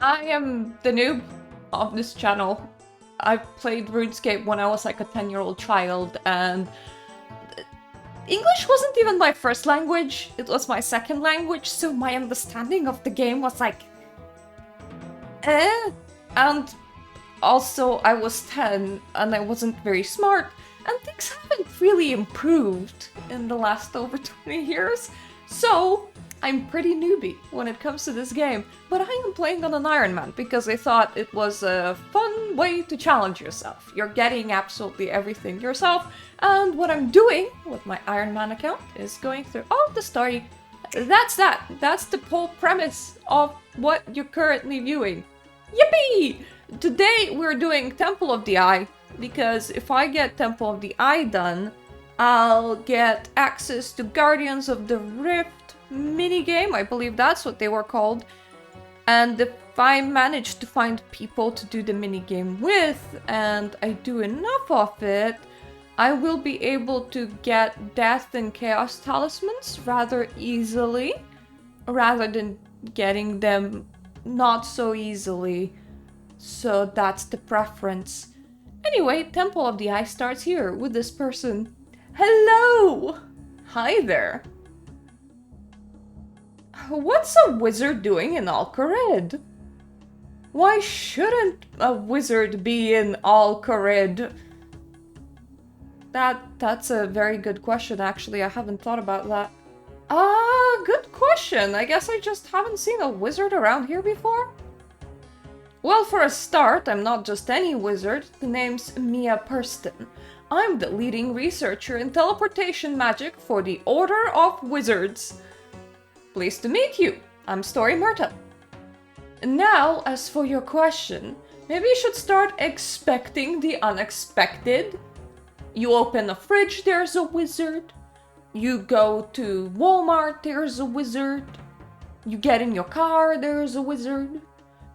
I am the noob of this channel. I played RuneScape when I was like a 10-year-old child, and English wasn't even my first language, it was my second language, so my understanding of the game was like, eh? And also, I was 10 and I wasn't very smart, and things haven't really improved in the last over 20 years, so I'm pretty newbie when it comes to this game, but I am playing on an Ironman because I thought it was a fun way to challenge yourself. You're getting absolutely everything yourself, and what I'm doing with my Ironman account is going through all the story. That's that. That's the whole premise of what you're currently viewing. Yippee! Today we're doing Temple of the Eye, because if I get Temple of the Eye done, I'll get access to Guardians of the Rift minigame, I believe that's what they were called. And if I manage to find people to do the minigame with, and I do enough of it, I will be able to get Death and Chaos talismans rather easily, rather than getting them not so easily. So that's the preference. Anyway, Temple of the Eye starts here with this person. Hello! Hi there. What's a wizard doing in Al-Kharid? Why shouldn't a wizard be in Al-Kharid? That's a very good question, actually. I haven't thought about that. Good question. I guess I just haven't seen a wizard around here before. Well, for a start, I'm not just any wizard. The name's Mia Purston. I'm the leading researcher in teleportation magic for the Order of Wizards. Pleased to meet you. I'm Story Mirta. Now, as for your question, maybe you should start expecting the unexpected. You open a fridge, there's a wizard. You go to Walmart, there's a wizard. You get in your car, there's a wizard.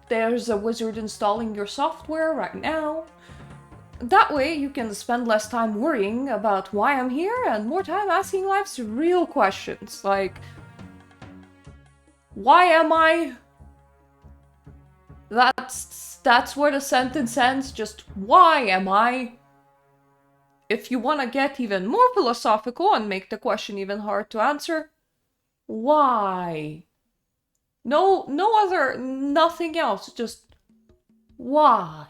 There's a wizard installing your software right now. That way you can spend less time worrying about why I'm here and more time asking life's real questions, like, why am I? That's where the sentence ends, just why am I? If you want to get even more philosophical and make the question even hard to answer, why? No other, nothing else, just why?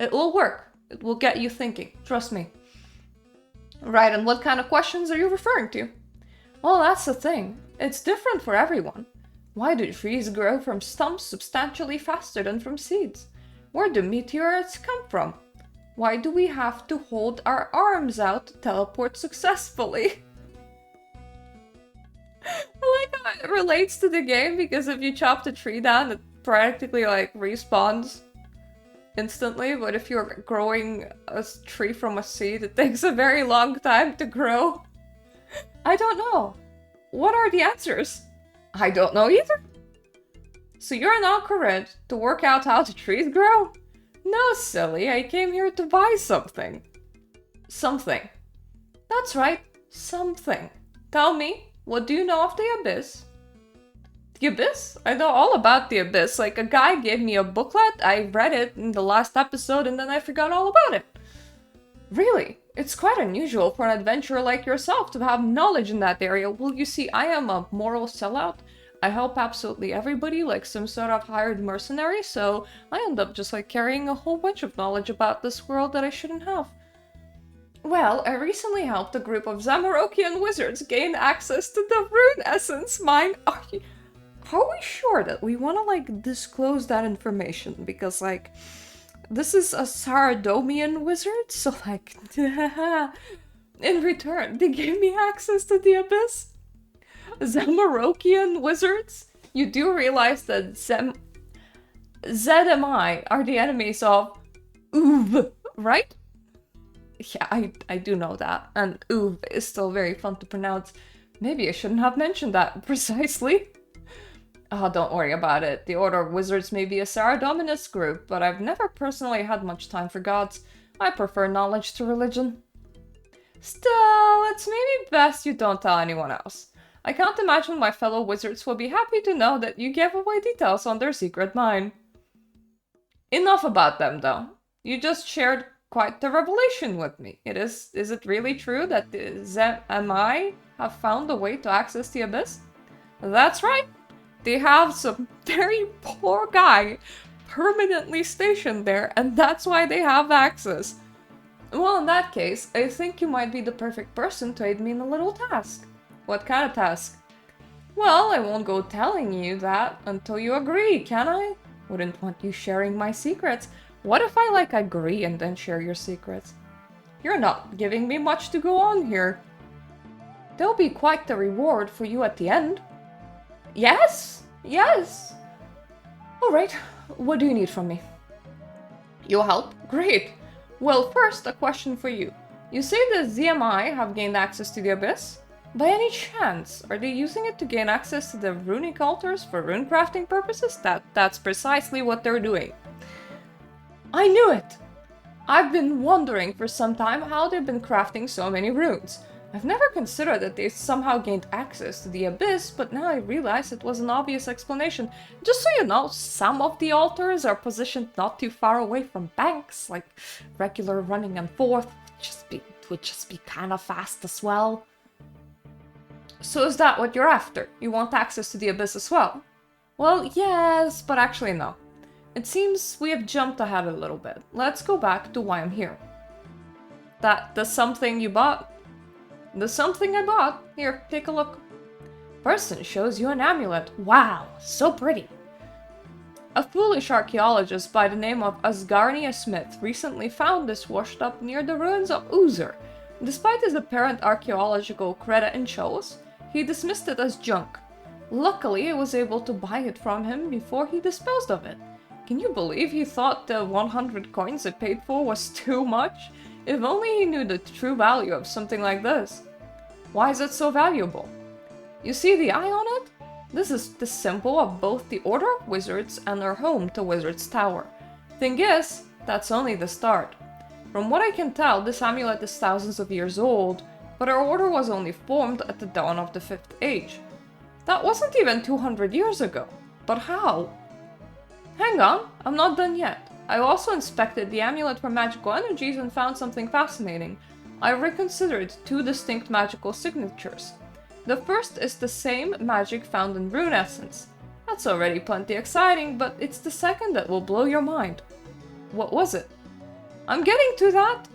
It will work. It will get you thinking, trust me. Right, and what kind of questions are you referring to? Well, that's the thing. It's different for everyone. Why do trees grow from stumps substantially faster than from seeds? Where do meteorites come from? Why do we have to hold our arms out to teleport successfully? I like how it relates to the game, because if you chop the tree down, it practically like respawns instantly, but if you're growing a tree from a seed, it takes a very long time to grow. I don't know. What are the answers? I don't know either. So you're in Al-Kharid to work out how the trees grow? No, silly, I came here to buy something. Something. That's right, something. Tell me, what do you know of the Abyss? The Abyss? I know all about the Abyss. Like, a guy gave me a booklet, I read it in the last episode, and then I forgot all about it. Really? It's quite unusual for an adventurer like yourself to have knowledge in that area. Well, you see, I am a moral sellout. I help absolutely everybody like some sort of hired mercenary, so I end up just like carrying a whole bunch of knowledge about this world that I shouldn't have. Well, I recently helped a group of Zamarokian wizards gain access to the rune essence mine. Are we sure that we want to like disclose that information? Because like, this is a Saradomian wizard, so like, in return, they gave me access to the Abyss. Zamarokian wizards? You do realize that ZMI are the enemies of Uv, right? Yeah, I do know that, and Uv is still very fun to pronounce. Maybe I shouldn't have mentioned that precisely. Oh, don't worry about it. The Order of Wizards may be a Saradominus group, but I've never personally had much time for gods. I prefer knowledge to religion. Still, it's maybe best you don't tell anyone else. I can't imagine my fellow wizards will be happy to know that you gave away details on their secret mine. Enough about them, though. You just shared quite the revelation with me. Is it really true that the ZMI have found a way to access the Abyss? That's right. They have some very poor guy permanently stationed there, and that's why they have access. Well, in that case, I think you might be the perfect person to aid me in a little task. What kind of task? Well, I won't go telling you that until you agree, can I? Wouldn't want you sharing my secrets. What if I, agree and then share your secrets? You're not giving me much to go on here. There'll be quite the reward for you at the end. Yes? Yes. Alright, what do you need from me? Your help? Great. Well, first, a question for you. You say the ZMI have gained access to the Abyss? By any chance, are they using it to gain access to the runic altars for rune crafting purposes? That's precisely what they're doing. I knew it! I've been wondering for some time how they've been crafting so many runes. I've never considered that they somehow gained access to the Abyss, but now I realize it was an obvious explanation. Just so you know, some of the altars are positioned not too far away from banks, like regular running and forth would just be kind of fast as well. So is that what you're after? You want access to the Abyss as well? Well, yes, but actually no. It seems we have jumped ahead a little bit. Let's go back to why I'm here. The something you bought? The something I bought? Here, take a look. Person shows you an amulet. Wow, so pretty. A foolish archaeologist by the name of Asgarnia Smith recently found this washed up near the ruins of Uzer. Despite his apparent archaeological credit and shows, he dismissed it as junk. Luckily, I was able to buy it from him before he disposed of it. Can you believe he thought the 100 coins I paid for was too much? If only he knew the true value of something like this. Why is it so valuable? You see the eye on it? This is the symbol of both the Order of Wizards and their home to Wizard's Tower. Thing is, that's only the start. From what I can tell, this amulet is thousands of years old, but our order was only formed at the dawn of the 5th Age. That wasn't even 200 years ago. But how? Hang on, I'm not done yet. I also inspected the amulet for magical energies and found something fascinating. I reconsidered two distinct magical signatures. The first is the same magic found in rune essence. That's already plenty exciting, but it's the second that will blow your mind. What was it? I'm getting to that.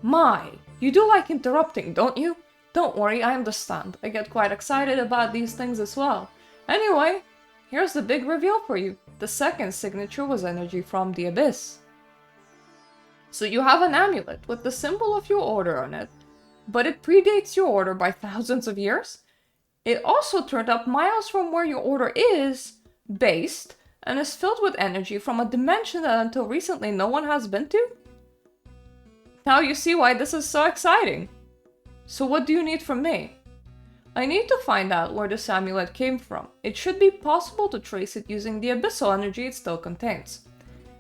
My, you do like interrupting, don't you? Don't worry, I understand. I get quite excited about these things as well. Anyway, here's the big reveal for you. The second signature was energy from the Abyss. So you have an amulet with the symbol of your order on it, but it predates your order by thousands of years. It also turned up miles from where your order is based and is filled with energy from a dimension that until recently no one has been to. Now you see why this is so exciting. So what do you need from me? I need to find out where this amulet came from. It should be possible to trace it using the abyssal energy it still contains.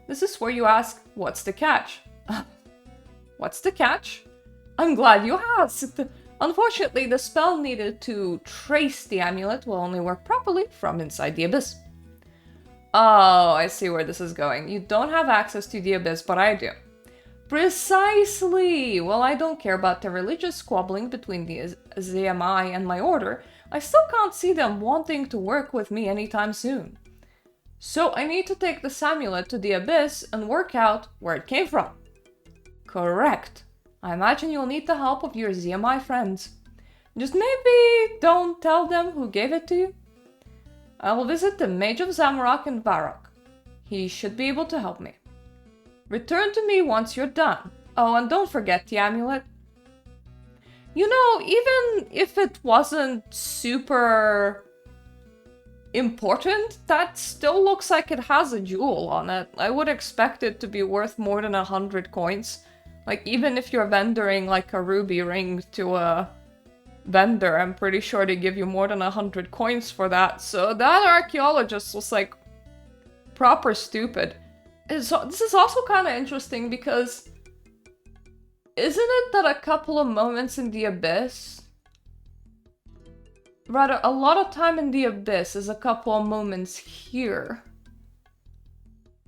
This is where you ask, what's the catch? What's the catch? I'm glad you asked. Unfortunately, the spell needed to trace the amulet will only work properly from inside the abyss. Oh, I see where this is going. You don't have access to the abyss, but I do. Precisely! Well, I don't care about the religious squabbling between the ZMI and my order. I still can't see them wanting to work with me anytime soon. So I need to take this amulet to the abyss and work out where it came from. Correct. I imagine you'll need the help of your ZMI friends. Just maybe don't tell them who gave it to you. I'll visit the Mage of Zamorak in Varrock. He should be able to help me. Return to me once you're done. Oh, and don't forget the amulet. You know, even if it wasn't super important, that still looks like it has a jewel on it. I would expect it to be worth more than 100 coins. Like, even if you're vendoring like a ruby ring to a vendor, I'm pretty sure they give you more than 100 coins for that. So that archaeologist was like proper stupid. So this is also kind of interesting because isn't it that a couple of moments in the abyss Rather, a lot of time in the abyss is a couple of moments here.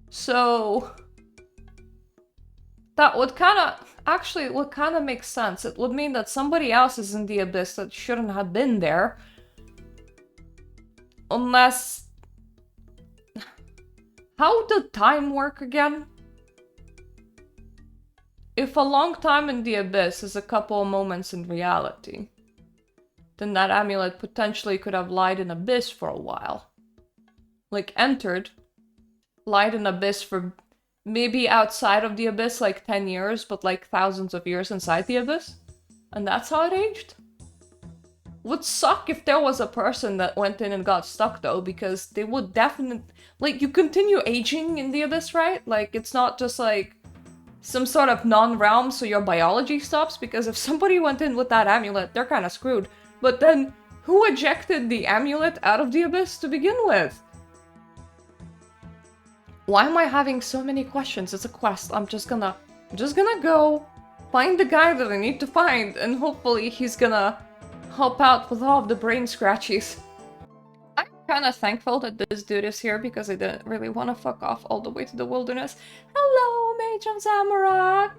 So that would actually, it would kind of make sense. It would mean that somebody else is in the abyss that shouldn't have been there. Unless... How did time work again? If a long time in the abyss is a couple of moments in reality, then that amulet potentially could have lied in abyss for a while. Like, entered, lied in abyss for maybe outside of the abyss, like 10 years, but like thousands of years inside the abyss. And that's how it aged. Would suck if there was a person that went in and got stuck, though, because they would definitely... Like, you continue aging in the abyss, right? Like, it's not just like some sort of non-realm, so your biology stops, because if somebody went in with that amulet, they're kind of screwed. But then, who ejected the amulet out of the abyss to begin with? Why am I having so many questions? It's a quest. I'm just gonna go find the guy that I need to find, and hopefully he's gonna help out with all of the brain scratchies. I'm kind of thankful that this dude is here because I didn't really want to fuck off all the way to the wilderness. Hello, Mage of Zamorak!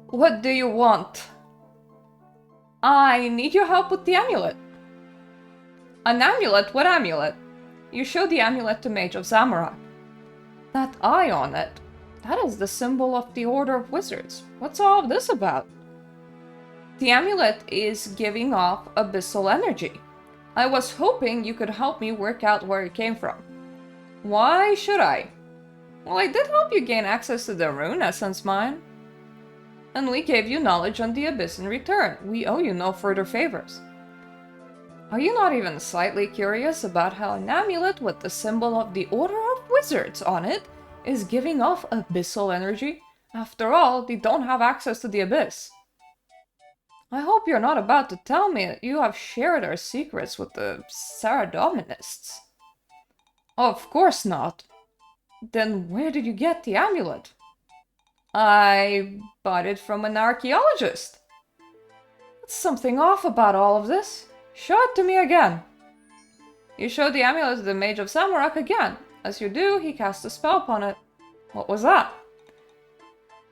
What do you want? I need your help with the amulet. An amulet? What amulet? You show the amulet to Mage of Zamorak. That eye on it. That is the symbol of the Order of Wizards. What's all of this about? The amulet is giving off abyssal energy. I was hoping you could help me work out where it came from. Why should I? Well, I did help you gain access to the rune essence mine. And we gave you knowledge on the abyss in return. We owe you no further favors. Are you not even slightly curious about how an amulet with the symbol of the Order of Wizards on it is giving off abyssal energy? After all, they don't have access to the abyss. I hope you're not about to tell me that you have shared our secrets with the Saradominists. Of course not. Then where did you get the amulet? I bought it from an archaeologist. There's something off about all of this. Show it to me again. You show the amulet to the Mage of Zamorak again. As you do, he casts a spell upon it. What was that?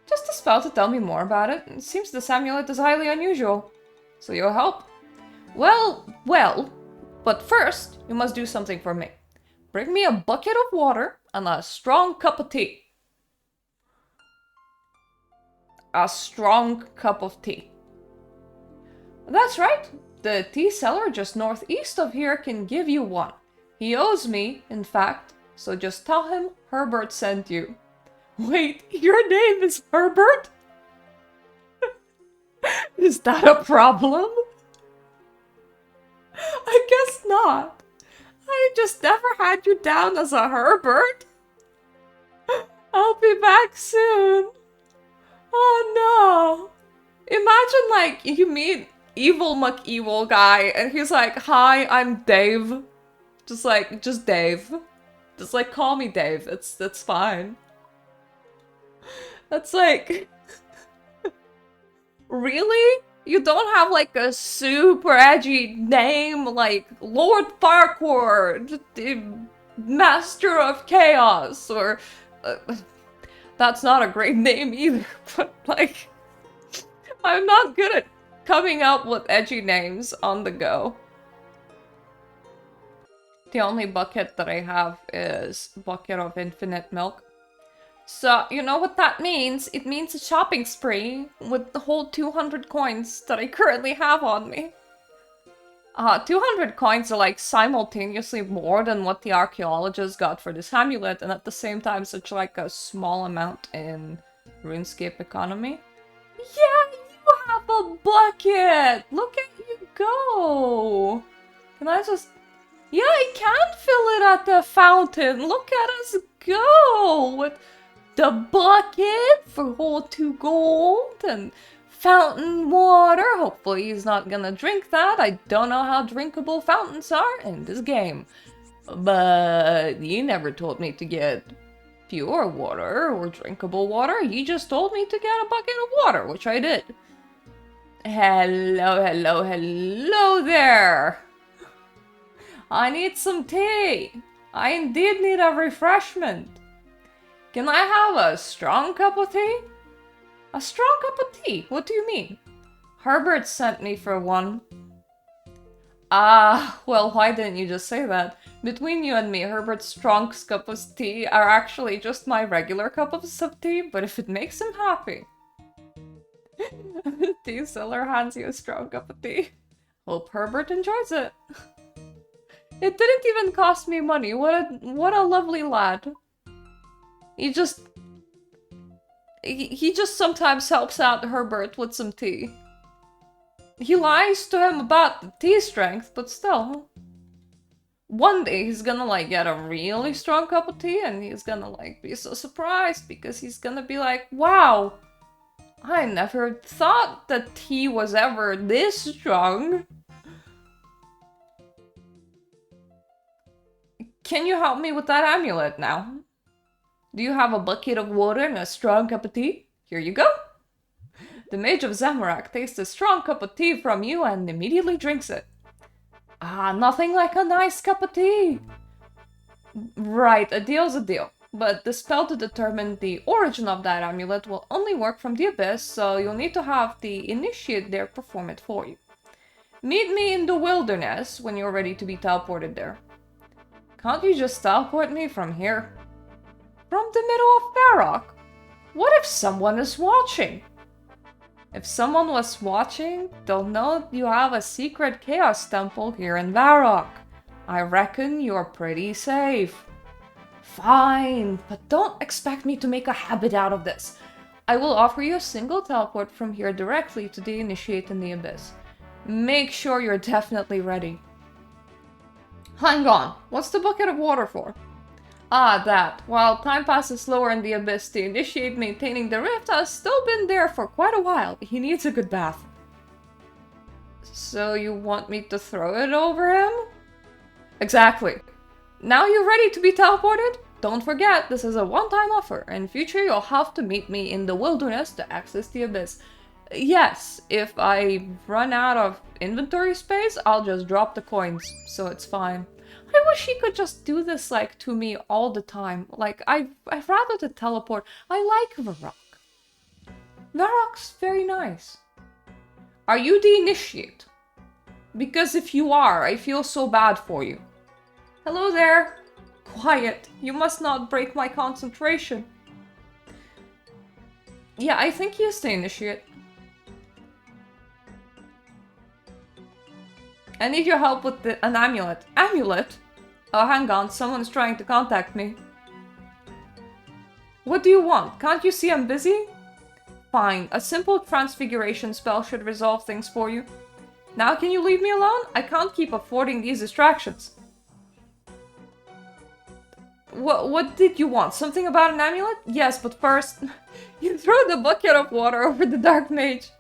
Just a spell to tell me more about it. It seems this amulet is highly unusual. So you'll help? Well, but first, you must do something for me. Bring me a bucket of water and a strong cup of tea. A strong cup of tea. That's right. The tea seller just northeast of here can give you one. He owes me, in fact, so just tell him Herbert sent you. Wait, your name is Herbert? Is that a problem? I guess not. I just never had you down as a Herbert. I'll be back soon. Oh no. Imagine like you meet Evil McEvil guy and he's like, hi, I'm Dave. Just Dave. Just like call me Dave. That's fine. That's like... Really? You don't have like a super edgy name like Lord Farquhar, the Master of Chaos, or... that's not a great name either, but like... I'm not good at coming up with edgy names on the go. The only bucket that I have is bucket of infinite milk. So, you know what that means? It means a shopping spree with the whole 200 coins that I currently have on me. 200 coins are like simultaneously more than what the archaeologist got for this amulet, and at the same time such like a small amount in RuneScape economy. Yeah, you have a bucket! Look at you go! Can I just... Yeah, I can fill it at the fountain! Look at us go! With the bucket for whole 2 gold and fountain water. Hopefully he's not gonna drink that. I don't know how drinkable fountains are in this game. But he never told me to get pure water or drinkable water. He just told me to get a bucket of water, which I did. Hello, hello, hello there. I need some tea. I indeed need a refreshment. Can I have a strong cup of tea? A strong cup of tea? What do you mean? Herbert sent me for one. Ah, well, why didn't you just say that? Between you and me, Herbert's strong cup of tea are actually just my regular cup of tea, but if it makes him happy. The tea seller hands you a strong cup of tea. Hope Herbert enjoys it. It didn't even cost me money. What a lovely lad. He just sometimes helps out Herbert with some tea. He lies to him about the tea strength, but still. One day he's gonna like get a really strong cup of tea and he's gonna like be so surprised because he's gonna be like, wow, I never thought that tea was ever this strong. Can you help me with that amulet now? Do you have a bucket of water and a strong cup of tea? Here you go. The Mage of Zamorak tastes a strong cup of tea from you and immediately drinks it. Ah, nothing like a nice cup of tea. Right, a deal's a deal. But the spell to determine the origin of that amulet will only work from the Abyss, so you'll need to have the Initiate there perform it for you. Meet me in the wilderness when you're ready to be teleported there. Can't you just teleport me from here? From the middle of Varrock? What if someone is watching? If someone was watching, they'll know you have a secret Chaos Temple here in Varrock. I reckon you're pretty safe. Fine, but don't expect me to make a habit out of this. I will offer you a single teleport from here directly to the Initiate in the Abyss. Make sure you're definitely ready. Hang on, what's the bucket of water for? Ah, that. While time passes slower in the Abyss, the Initiate maintaining the rift has still been there for quite a while. He needs a good bath. So you want me to throw it over him? Exactly. Now you're ready to be teleported? Don't forget, this is a one-time offer. In future, you'll have to meet me in the wilderness to access the Abyss. Yes, if I run out of inventory space, I'll just drop the coins, so it's fine. I wish he could just do this, like, to me all the time. Like, I'd rather to teleport. I like Varrock. Varrock's very nice. Are you the Initiate? Because if you are, I feel so bad for you. Hello there. Quiet. You must not break my concentration. Yeah, I think he is the Initiate. I need your help with an amulet. Amulet? Oh, hang on. Someone's trying to contact me. What do you want? Can't you see I'm busy? Fine. A simple transfiguration spell should resolve things for you. Now can you leave me alone? I can't keep affording these distractions. What did you want? Something about an amulet? Yes, but first... you throw the bucket of water over the Dark Mage.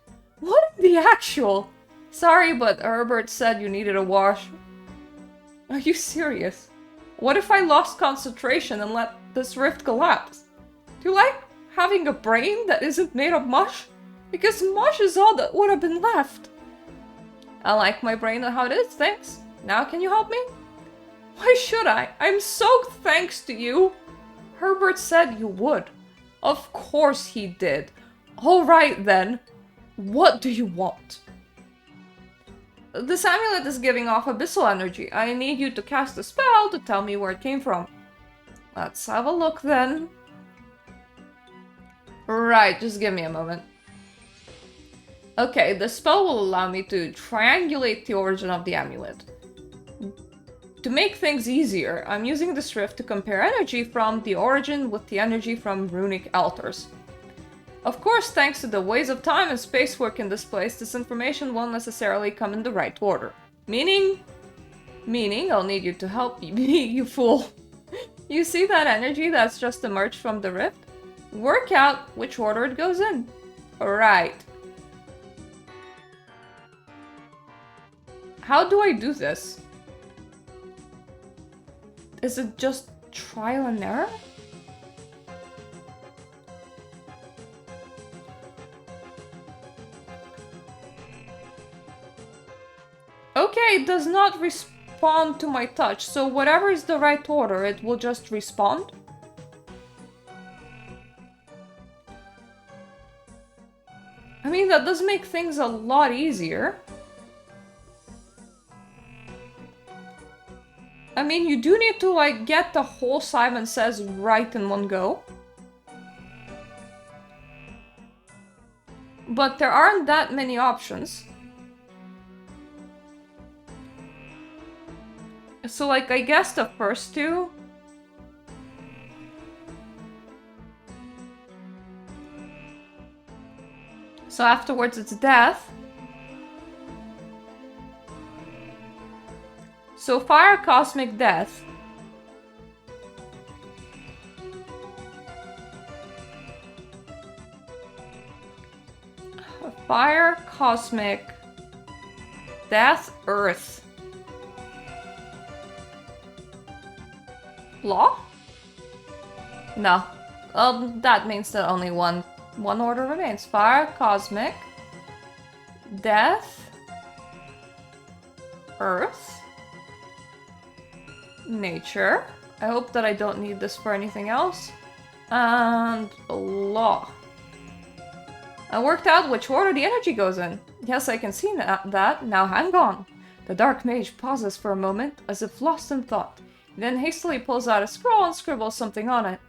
What the actual... Sorry, but Herbert said you needed a wash. Are you serious? What if I lost concentration and let this rift collapse? Do you like having a brain that isn't made of mush? Because mush is all that would have been left. I like my brain and how it is, thanks. Now can you help me? Why should I? I'm so thanks to you. Herbert said you would. Of course he did. Alright then. What do you want? This amulet is giving off abyssal energy. I need you to cast a spell to tell me where it came from. Let's have a look then. Right, just give me a moment. Okay, the spell will allow me to triangulate the origin of the amulet. To make things easier, I'm using this rift to compare energy from the origin with the energy from runic altars. Of course, thanks to the ways of time and space work in this place, this information won't necessarily come in the right order. Meaning I'll need you to help me, you fool. You see that energy that's just emerged from the rift? Work out which order it goes in. Right. How do I do this? Is it just trial and error? Okay, it does not respond to my touch. So whatever is the right order, it will just respond. I mean, that does make things a lot easier. I mean, you do need to, like, get the whole Simon Says right in one go. But there aren't that many options. So, like, I guess the first two... So afterwards it's death. So fire, cosmic, death. Fire, cosmic, death, earth. Law? No. That means that only one order remains. Fire, cosmic, death, earth, nature. I hope that I don't need this for anything else. And law. I worked out which order the energy goes in. Yes, I can see that. Now hang on. The dark mage pauses for a moment, as if lost in thought. He then hastily pulls out a scroll and scribbles something on it.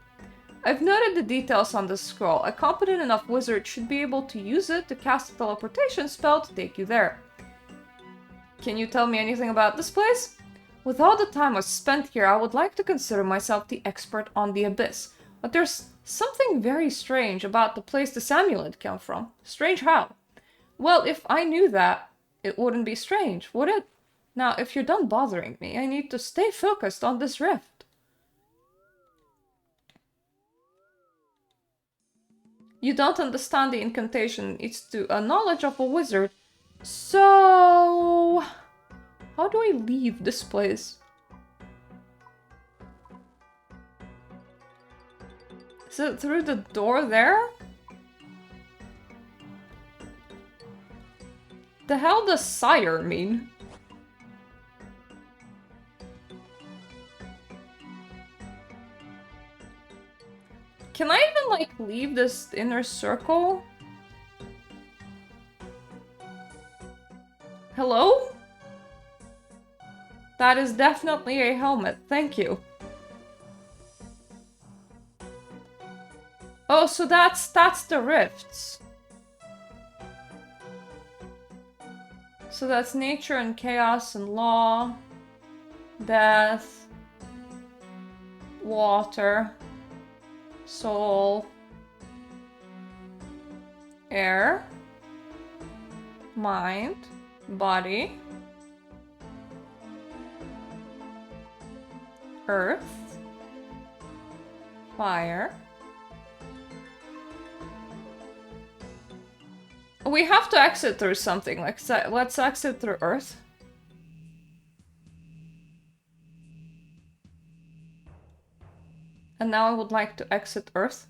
I've noted the details on this scroll. A competent enough wizard should be able to use it to cast a teleportation spell to take you there. Can you tell me anything about this place? With all the time I've spent here, I would like to consider myself the expert on the abyss. But there's something very strange about the place this amulet came from. Strange how? Well, if I knew that, it wouldn't be strange, would it? Now, if you're done bothering me, I need to stay focused on this rift. You don't understand the incantation. It's to a knowledge of a wizard. So... how do I leave this place? Is it through the door there? The hell does sire mean? Can I even, like, leave this inner circle? Hello? That is definitely a helmet, thank you. Oh, so that's the rifts. So that's nature and chaos and law, death, water, soul, air, mind, body, earth, fire. We have to exit through something, like, let's exit through Earth. And now I would like to exit Earth.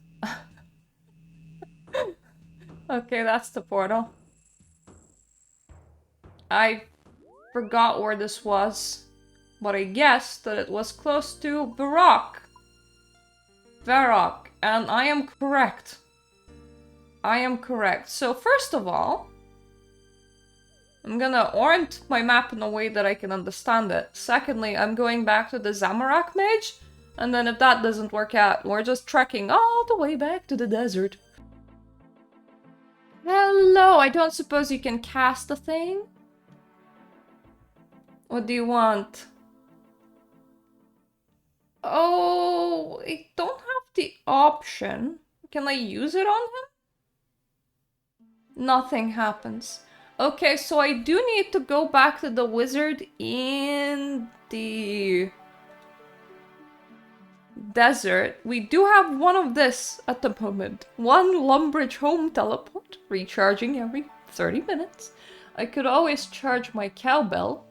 Okay, that's the portal. I forgot where this was, but I guessed that it was close to Varrock. And I am correct. I am correct. So first of all, I'm gonna orient my map in a way that I can understand it. Secondly, I'm going back to the Zamorak mage, and then if that doesn't work out, we're just trekking all the way back to the desert. Hello, I don't suppose you can cast a thing? What do you want? Oh, I don't have the option. Can I use it on him? Nothing happens. Okay, so I do need to go back to the wizard in the desert. We do have one of this at the moment. One Lumbridge home teleport, recharging every 30 minutes. I could always charge my cowbell,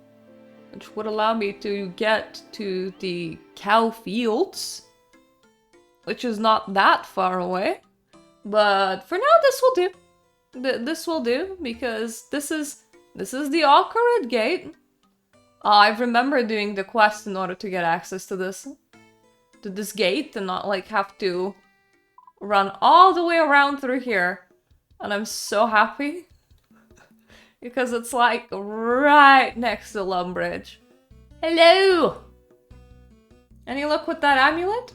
which would allow me to get to the cow fields, which is not that far away. But for now, this will do. This will do, because this is the Alcarid gate. I remember doing the quest in order to get access to this gate and not like have to run all the way around through here. And I'm so happy because it's like right next to Lumbridge. Hello! Any luck with that amulet?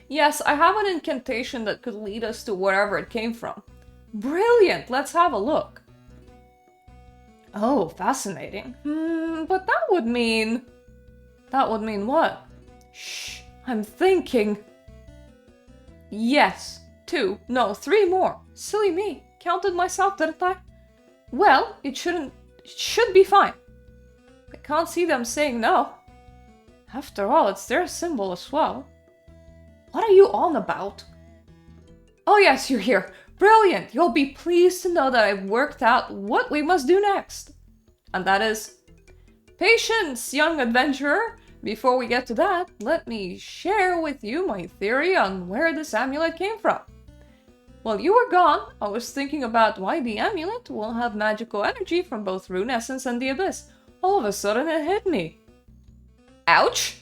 Yes, I have an incantation that could lead us to wherever it came from. Brilliant! Let's have a look. Oh, fascinating. But that would mean... That would mean what? Shh, I'm thinking. Yes, 2, no, 3 more. Silly me. Counted myself, didn't I? Well, it should be fine. I can't see them saying no. After all, it's their symbol as well. What are you on about? Oh yes, you're here. Brilliant! You'll be pleased to know that I've worked out what we must do next. And that is... Patience, young adventurer! Before we get to that, let me share with you my theory on where this amulet came from. While you were gone, I was thinking about why the amulet will have magical energy from both Rune Essence and the Abyss. All of a sudden it hit me. Ouch!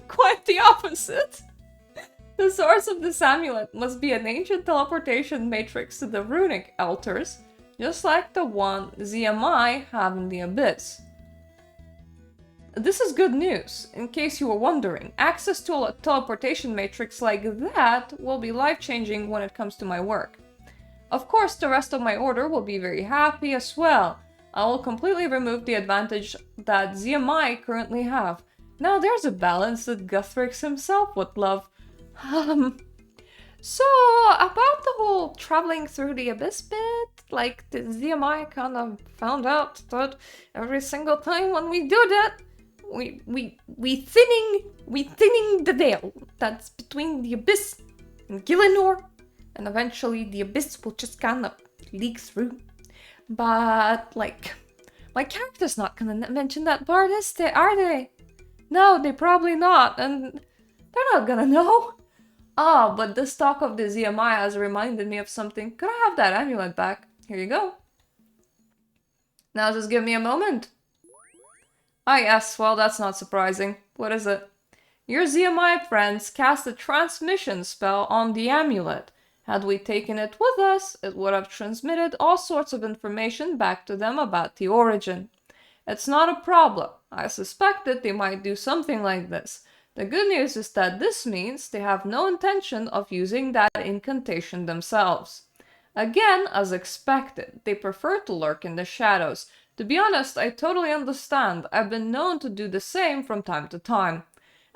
Quite the opposite! The source of this amulet must be an ancient teleportation matrix to the runic altars, just like the one ZMI have in the Abyss. This is good news. In case you were wondering, access to a teleportation matrix like that will be life-changing when it comes to my work. Of course, the rest of my order will be very happy as well. I will completely remove the advantage that ZMI currently have. Now there's a balance that Guthrix himself would love. So, about the whole traveling through the Abyss bit, like the ZMI kind of found out that every single time when we do that, we thinning the veil that's between the Abyss and Gielinor, and eventually the Abyss will just kind of leak through. But, like, my character's not gonna mention that part, are they? No, they probably not, and they're not gonna know. Ah, but this talk of the ZMI has reminded me of something. Could I have that amulet back? Here you go. Now just give me a moment. Ah yes, well that's not surprising. What is it? Your ZMI friends cast a transmission spell on the amulet. Had we taken it with us, it would have transmitted all sorts of information back to them about the origin. It's not a problem. I suspected they might do something like this. The good news is that this means they have no intention of using that incantation themselves. Again, as expected, they prefer to lurk in the shadows. To be honest, I totally understand. I've been known to do the same from time to time.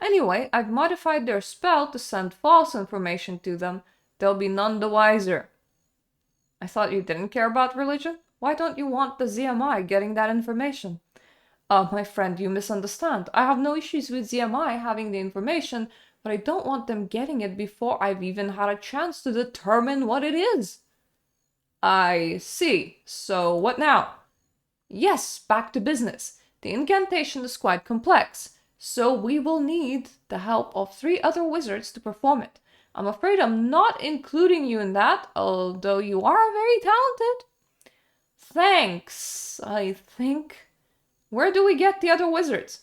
Anyway, I've modified their spell to send false information to them. They'll be none the wiser. I thought you didn't care about religion? Why don't you want the ZMI getting that information? My friend, you misunderstand. I have no issues with ZMI having the information, but I don't want them getting it before I've even had a chance to determine what it is. I see. So what now? Yes, back to business. The incantation is quite complex, so we will need the help of 3 other wizards to perform it. I'm afraid I'm not including you in that, although you are very talented. Thanks, I think. Where do we get the other wizards?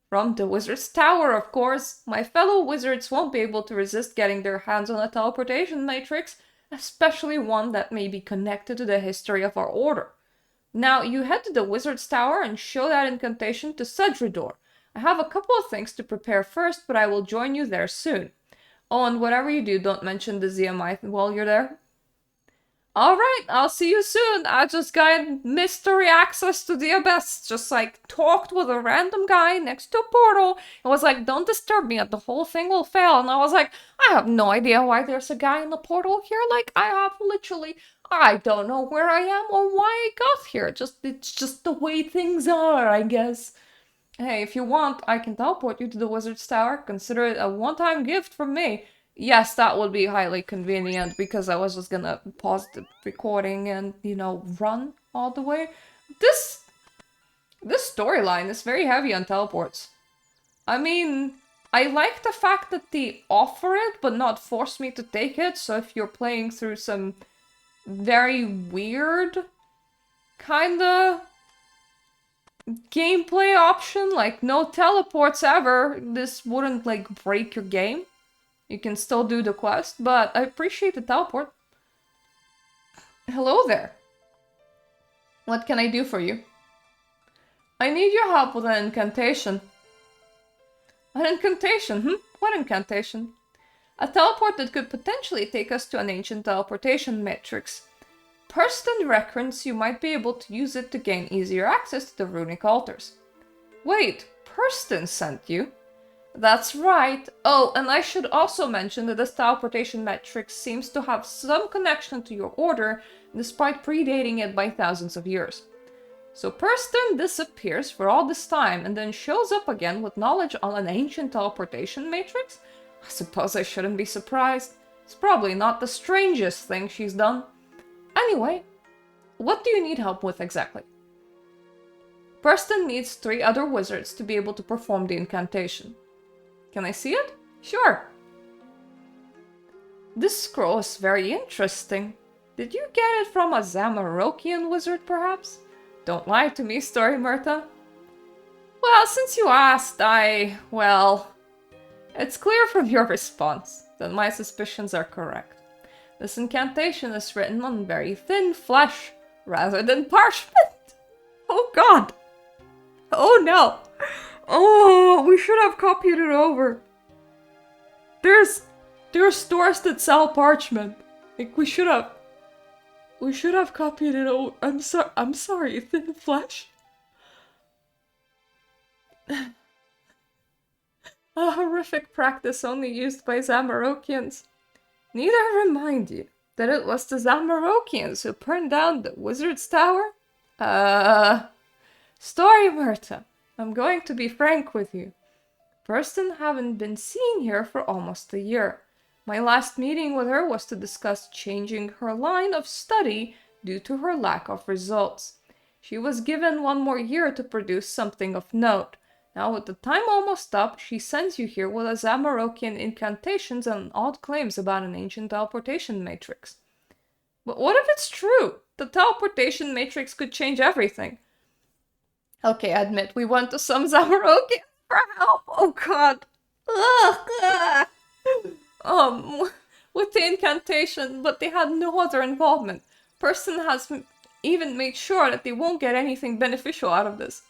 From the wizard's tower, of course. My fellow wizards won't be able to resist getting their hands on a teleportation matrix, especially one that may be connected to the history of our order. Now, you head to the wizard's tower and show that incantation to Cedridor. I have a couple of things to prepare first, but I will join you there soon. Oh, and whatever you do, don't mention the ZMI while you're there. Alright, I'll see you soon. I just got mystery access to the Abyss. Just like talked with a random guy next to a portal. It was like, don't disturb me, the whole thing will fail. And I was like, I have no idea why there's a guy in the portal here. Like, I have literally, I don't know where I am or why I got here. It's just the way things are, I guess. Hey, if you want, I can teleport you to the wizard's tower. Consider it a one-time gift from me. Yes, that would be highly convenient because I was just gonna pause the recording and, run all the way. This storyline is very heavy on teleports. I mean, I like the fact that they offer it but not force me to take it, so if you're playing through some very weird kinda gameplay option, like no teleports ever. This wouldn't like break your game. You can still do the quest, but I appreciate the teleport. Hello there. What can I do for you? I need your help with an incantation. An incantation? What incantation? A teleport that could potentially take us to an ancient teleportation matrix. Person reckons you might be able to use it to gain easier access to the runic altars. Wait, Person sent you? That's right. Oh, and I should also mention that this teleportation matrix seems to have some connection to your order, despite predating it by thousands of years. So Person disappears for all this time and then shows up again with knowledge on an ancient teleportation matrix? I suppose I shouldn't be surprised. It's probably not the strangest thing she's done. Anyway, what do you need help with exactly? Person needs 3 other wizards to be able to perform the incantation. Can I see it? Sure. This scroll is very interesting. Did you get it from a Zamarokian wizard, perhaps? Don't lie to me, Story Mirta. Well, since you asked, it's clear from your response that my suspicions are correct. This incantation is written on very thin flesh, rather than parchment. Oh god! Oh no! Oh, we should have copied it over. There's stores that sell parchment. Like we should have copied it over. I'm sorry, thin flesh. A horrific practice only used by Zamarokians. Need I remind you that it was the Zamarokians who burned down the wizard's tower? Story Mirta, I'm going to be frank with you. Person haven't been seen here for almost a year. My last meeting with her was to discuss changing her line of study due to her lack of results. She was given 1 more year to produce something of note. Now with the time almost up, she sends you here with a Zamarokian incantations and odd claims about an ancient teleportation matrix. But what if it's true? The teleportation matrix could change everything. Okay, I admit, we went to some Zamarokian for help. Oh god. With the incantation, but they had no other involvement. Person has even made sure that they won't get anything beneficial out of this.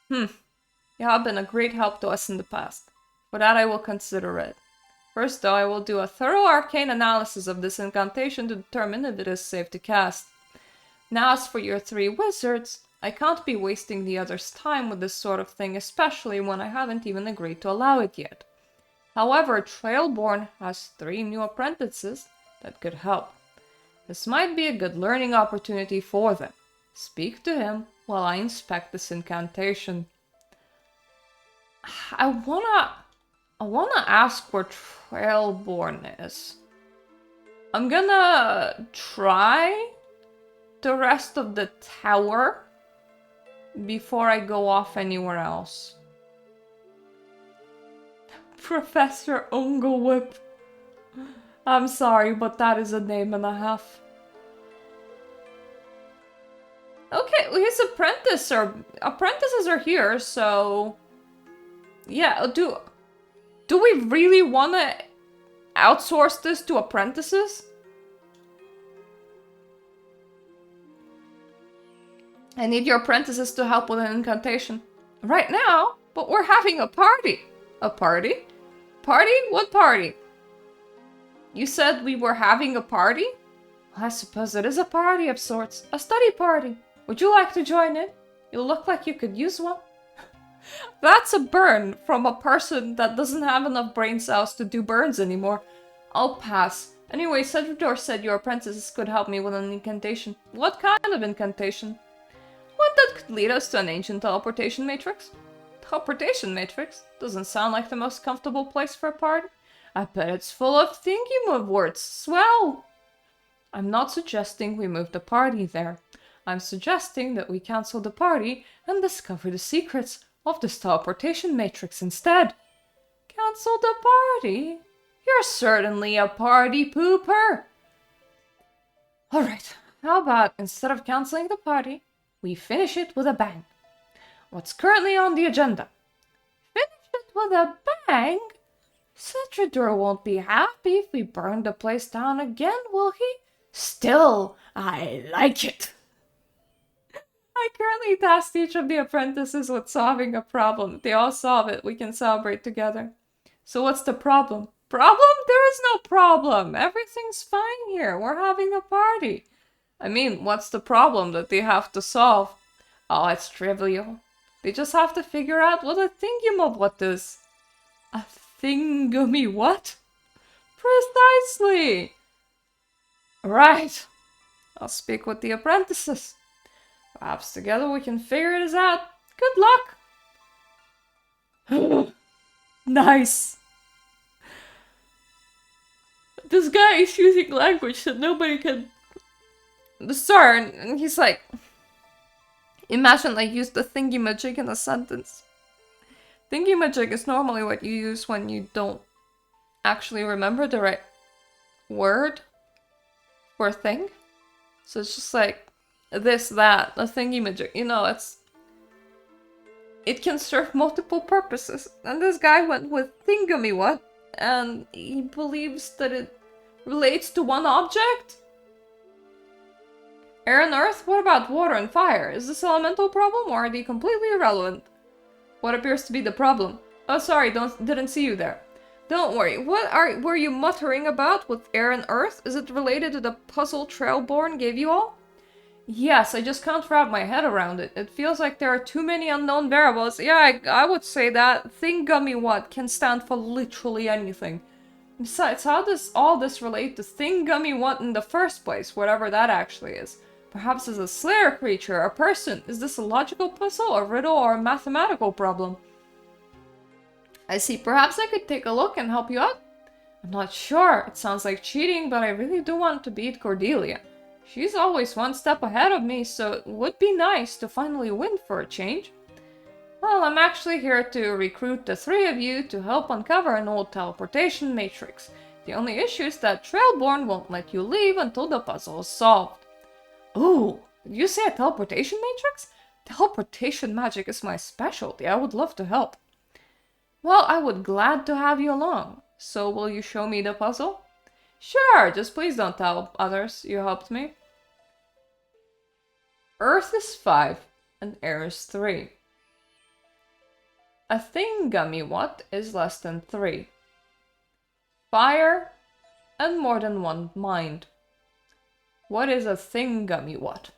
You have been a great help to us in the past. For that I will consider it. First though, I will do a thorough arcane analysis of this incantation to determine if it is safe to cast. Now as for your 3 wizards, I can't be wasting the others' time with this sort of thing, especially when I haven't even agreed to allow it yet. However, Trailborn has 3 new apprentices that could help. This might be a good learning opportunity for them. Speak to him while I inspect this incantation. I wanna ask where Trailborn is. I'm gonna try the rest of the tower before I go off anywhere else. Professor Unglewhip. I'm sorry, but that is a name and a half. Okay, his apprentices are here, so yeah, do we really want to outsource this to apprentices? I need your apprentices to help with an incantation. Right now? But we're having a party. A party? Party? What party? You said we were having a party? I suppose it is a party of sorts. A study party. Would you like to join in? You look like you could use one. That's a burn from a person that doesn't have enough brain cells to do burns anymore. I'll pass. Anyway, Cedridor said your apprentices could help me with an incantation. What kind of incantation? One that could lead us to an ancient teleportation matrix? Teleportation matrix? Doesn't sound like the most comfortable place for a party. I bet it's full of thingy words. Swell! I'm not suggesting we move the party there. I'm suggesting that we cancel the party and discover the secrets of this teleportation matrix instead. Cancel the party? You're certainly a party pooper. Alright, how about instead of canceling the party, we finish it with a bang. What's currently on the agenda? Finish it with a bang? Citridur won't be happy if we burn the place down again, will he? Still, I like it. I currently tasked each of the apprentices with solving a problem. If they all solve it, we can celebrate together. So what's the problem? Problem? There is no problem. Everything's fine here. We're having a party. I mean, what's the problem that they have to solve? Oh, it's trivial. They just have to figure out what a thingy-mob-what is. A thingamy-what? Precisely! Right. I'll speak with the apprentices. Perhaps together we can figure this out. Good luck! Nice! This guy is using language that nobody can discern, and he's like... Imagine I use the thingy-majig in a sentence. Thingy-majig is normally what you use when you don't actually remember the right word or thing. So it's just like this, that, a thingy-majig. You know, it can serve multiple purposes. And this guy went with thingamy-what, and he believes that it relates to one object? Air and earth? What about water and fire? Is this elemental problem or are they completely irrelevant? What appears to be the problem? Oh, sorry, didn't see you there. Don't worry. What were you muttering about with air and earth? Is it related to the puzzle Trailborn gave you all? Yes, I just can't wrap my head around it. It feels like there are too many unknown variables. Yeah, I would say that. Thingamy-what can stand for literally anything. Besides, how does all this relate to Thingamy-what in the first place, whatever that actually is? Perhaps as a slayer creature, a person. Is this a logical puzzle, a riddle, or a mathematical problem? I see. Perhaps I could take a look and help you out? I'm not sure. It sounds like cheating, but I really do want to beat Cordelia. She's always one step ahead of me, so it would be nice to finally win for a change. Well, I'm actually here to recruit the three of you to help uncover an old teleportation matrix. The only issue is that Trailborn won't let you leave until the puzzle is solved. Ooh, did you say a teleportation matrix? Teleportation magic is my specialty. I would love to help. Well, I would glad to have you along. So will you show me the puzzle? Sure, just please don't tell others you helped me. Earth is 5 and air is 3. A thingamy-what is less than 3. Fire and more than 1 mind. What is a thingamy-what?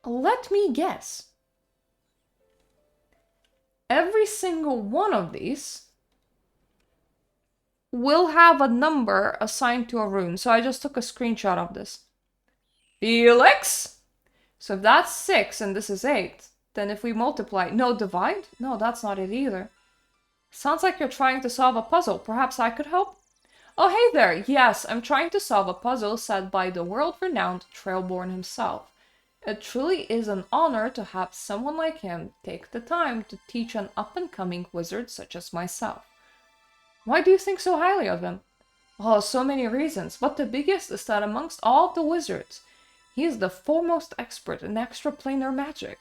Let me guess. Every single one of these will have a number assigned to a rune. So I just took a screenshot of this. Felix! So if that's 6 and this is 8, then if we multiply... No, divide? No, that's not it either. Sounds like you're trying to solve a puzzle. Perhaps I could help? Oh, hey there! Yes, I'm trying to solve a puzzle set by the world-renowned Trailborn himself. It truly is an honor to have someone like him take the time to teach an up-and-coming wizard such as myself. Why do you think so highly of him? Oh, so many reasons, but the biggest is that amongst all the wizards, he is the foremost expert in extraplanar magic.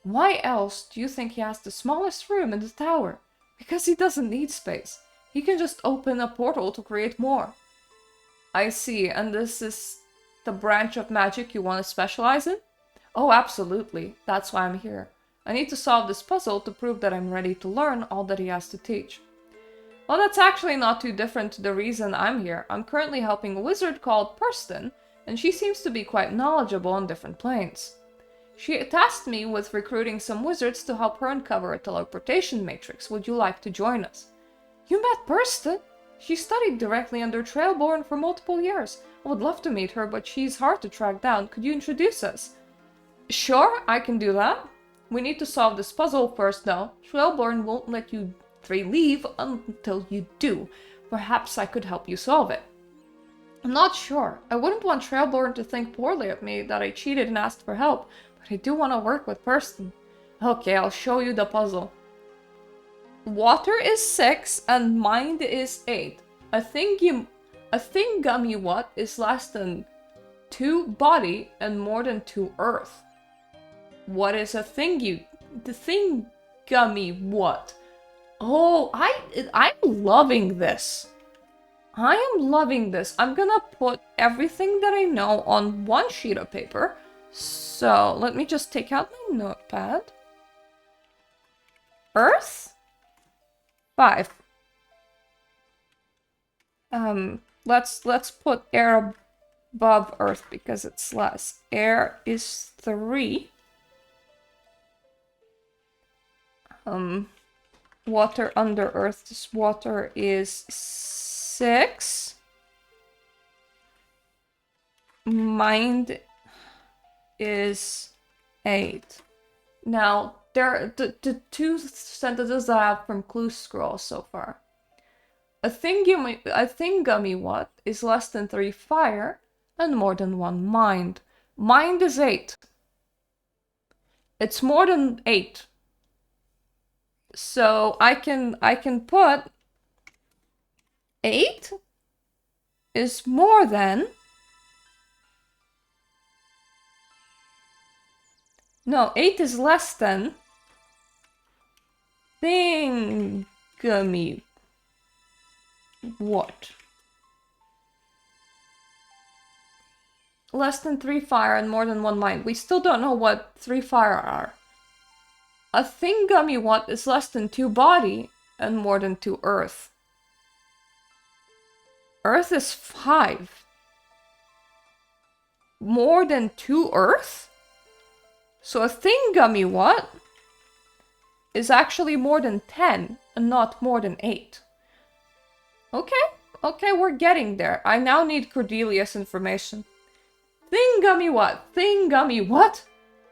Why else do you think he has the smallest room in the tower? Because he doesn't need space. He can just open a portal to create more. I see, and this is the branch of magic you want to specialize in? Oh, absolutely. That's why I'm here. I need to solve this puzzle to prove that I'm ready to learn all that he has to teach. Well, that's actually not too different to the reason I'm here. I'm currently helping a wizard called Purston, and she seems to be quite knowledgeable on different planes. She tasked me with recruiting some wizards to help her uncover a teleportation matrix. Would you like to join us? You met Purston? She studied directly under Trailborn for multiple years. I would love to meet her, but she's hard to track down. Could you introduce us? Sure, I can do that. We need to solve this puzzle first, though. Trailborn won't let you three leave until you do. Perhaps I could help you solve it. I'm not sure. I wouldn't want Trailborn to think poorly of me that I cheated and asked for help, but I do want to work with Purston. Okay, I'll show you the puzzle. Water is 6 and mind is 8. A thingamy-what is less than 2 body and more than 2 earth. What is a thingy? The thingummy what? Oh, I'm loving this. I am loving this. I'm gonna put everything that I know on one sheet of paper. So let me just take out my notepad. Earth? 5. Let's put air above earth because it's less. Air is 3. Water under earth. This water is 6. Mind is 8. Now, the 2 sentences I have from Clue Scroll so far. A thingummy what is less than 3 fire and more than 1 mind. Mind is 8. It's more than 8. So I can put 8 is more than... No, 8 is less than thingummy what? Less than 3 fire and more than 1 mind. We still don't know what 3 fire are. A thingummy what is less than 2 body and more than 2 earth. Earth is 5. More than 2 earth? So a thingummy what is actually more than 10 and not more than 8. Okay, we're getting there. I now need Cordelia's information. Thingummy what? Thingummy what?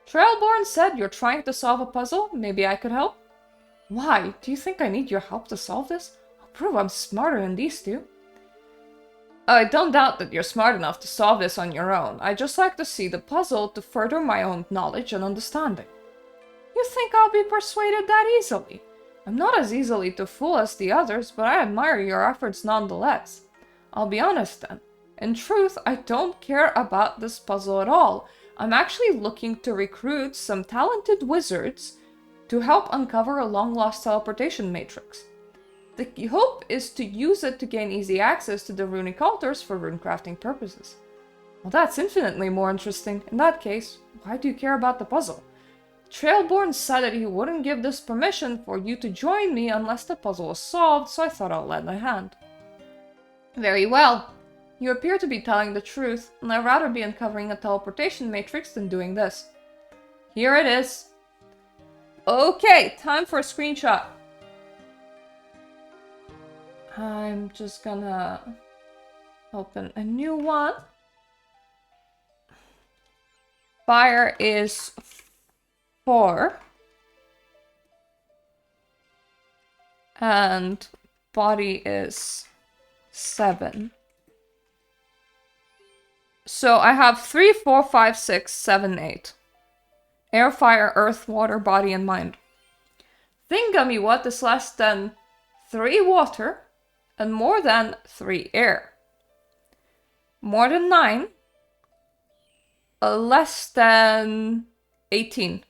Trailborn said you're trying to solve a puzzle. Maybe I could help? Why? Do you think I need your help to solve this? I'll prove I'm smarter than these two. I don't doubt that you're smart enough to solve this on your own. I just like to see the puzzle to further my own knowledge and understanding. You think I'll be persuaded that easily? I'm not as easily to fool as the others, but I admire your efforts nonetheless. I'll be honest then. In truth, I don't care about this puzzle at all. I'm actually looking to recruit some talented wizards to help uncover a long-lost teleportation matrix. The hope is to use it to gain easy access to the runic altars for runecrafting purposes. Well, that's infinitely more interesting. In that case, why do you care about the puzzle? Trailborn said that he wouldn't give this permission for you to join me unless the puzzle was solved, so I thought I'll lend a hand. Very well. You appear to be telling the truth, and I'd rather be uncovering a teleportation matrix than doing this. Here it is. Okay, time for a screenshot. I'm just gonna open a new one. Fire is 4. And body is 7. So I have 3, 4, 5, 6, 7, 8. Air, fire, earth, water, body, and mind. Thingummy what is less than 3 water and more than 3 air. More than 9. Less than 18.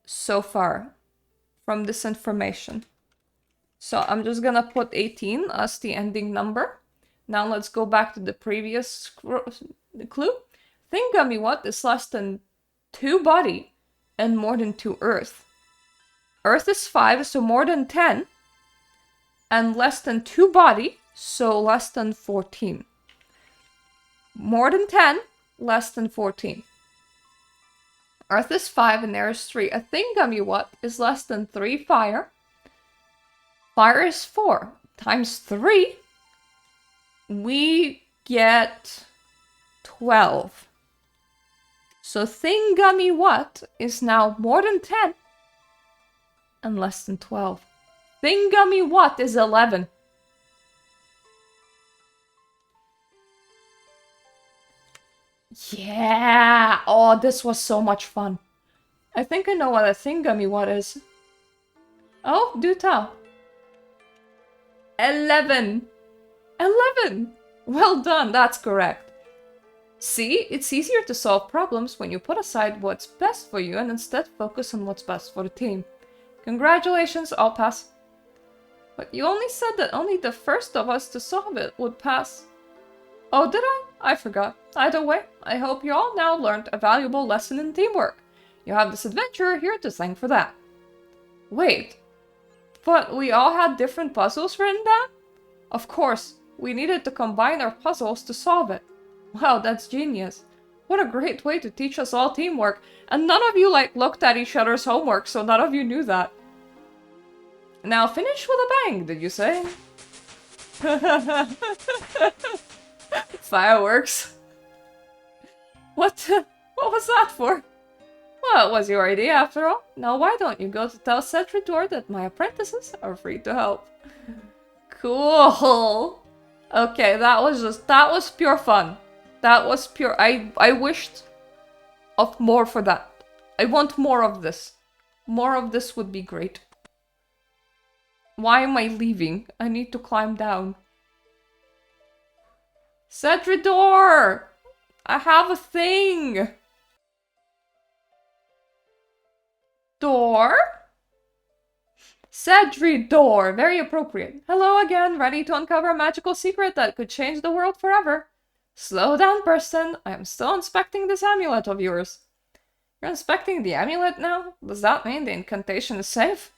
So far from this information. So I'm just gonna put 18 as the ending number. Now let's go back to the previous clue. Thingummy what is less than 2 body and more than 2 earth. Earth is 5, so more than 10. And less than 2 body, so less than 14. More than 10, less than 14. Earth is 5 and air is 3. A thingummy what is less than 3 fire. Fire is 4 times 3. We get 12. So thingummy what is now more than 10 and less than 12. Thingummy what is 11. Yeah! Oh, this was so much fun. I think I know what a thingummy what is. Oh, do tell. 11. 11! Well done, that's correct. See, it's easier to solve problems when you put aside what's best for you and instead focus on what's best for the team. Congratulations, I'll pass. But you only said that only the first of us to solve it would pass. Oh, did I? I forgot. Either way, I hope you all now learned a valuable lesson in teamwork. You have this adventurer here to thank for that. Wait, but we all had different puzzles written down? Of course, we needed to combine our puzzles to solve it. Wow, that's genius. What a great way to teach us all teamwork. And none of you, looked at each other's homework, so none of you knew that. Now finish with a bang, did you say? Fireworks. What was that for? Well, it was your idea after all. Now why don't you go to tell Cedridor that my apprentices are free to help? Cool. Okay, that was pure fun. That was pure. I wished of more for that. I want more of this. More of this would be great. Why am I leaving? I need to climb down. Cedridor! I have a thing! Door? Cedridor! Very appropriate. Hello again, ready to uncover a magical secret that could change the world forever. Slow down, person. I am still inspecting this amulet of yours. You're inspecting the amulet now? Does that mean the incantation is safe?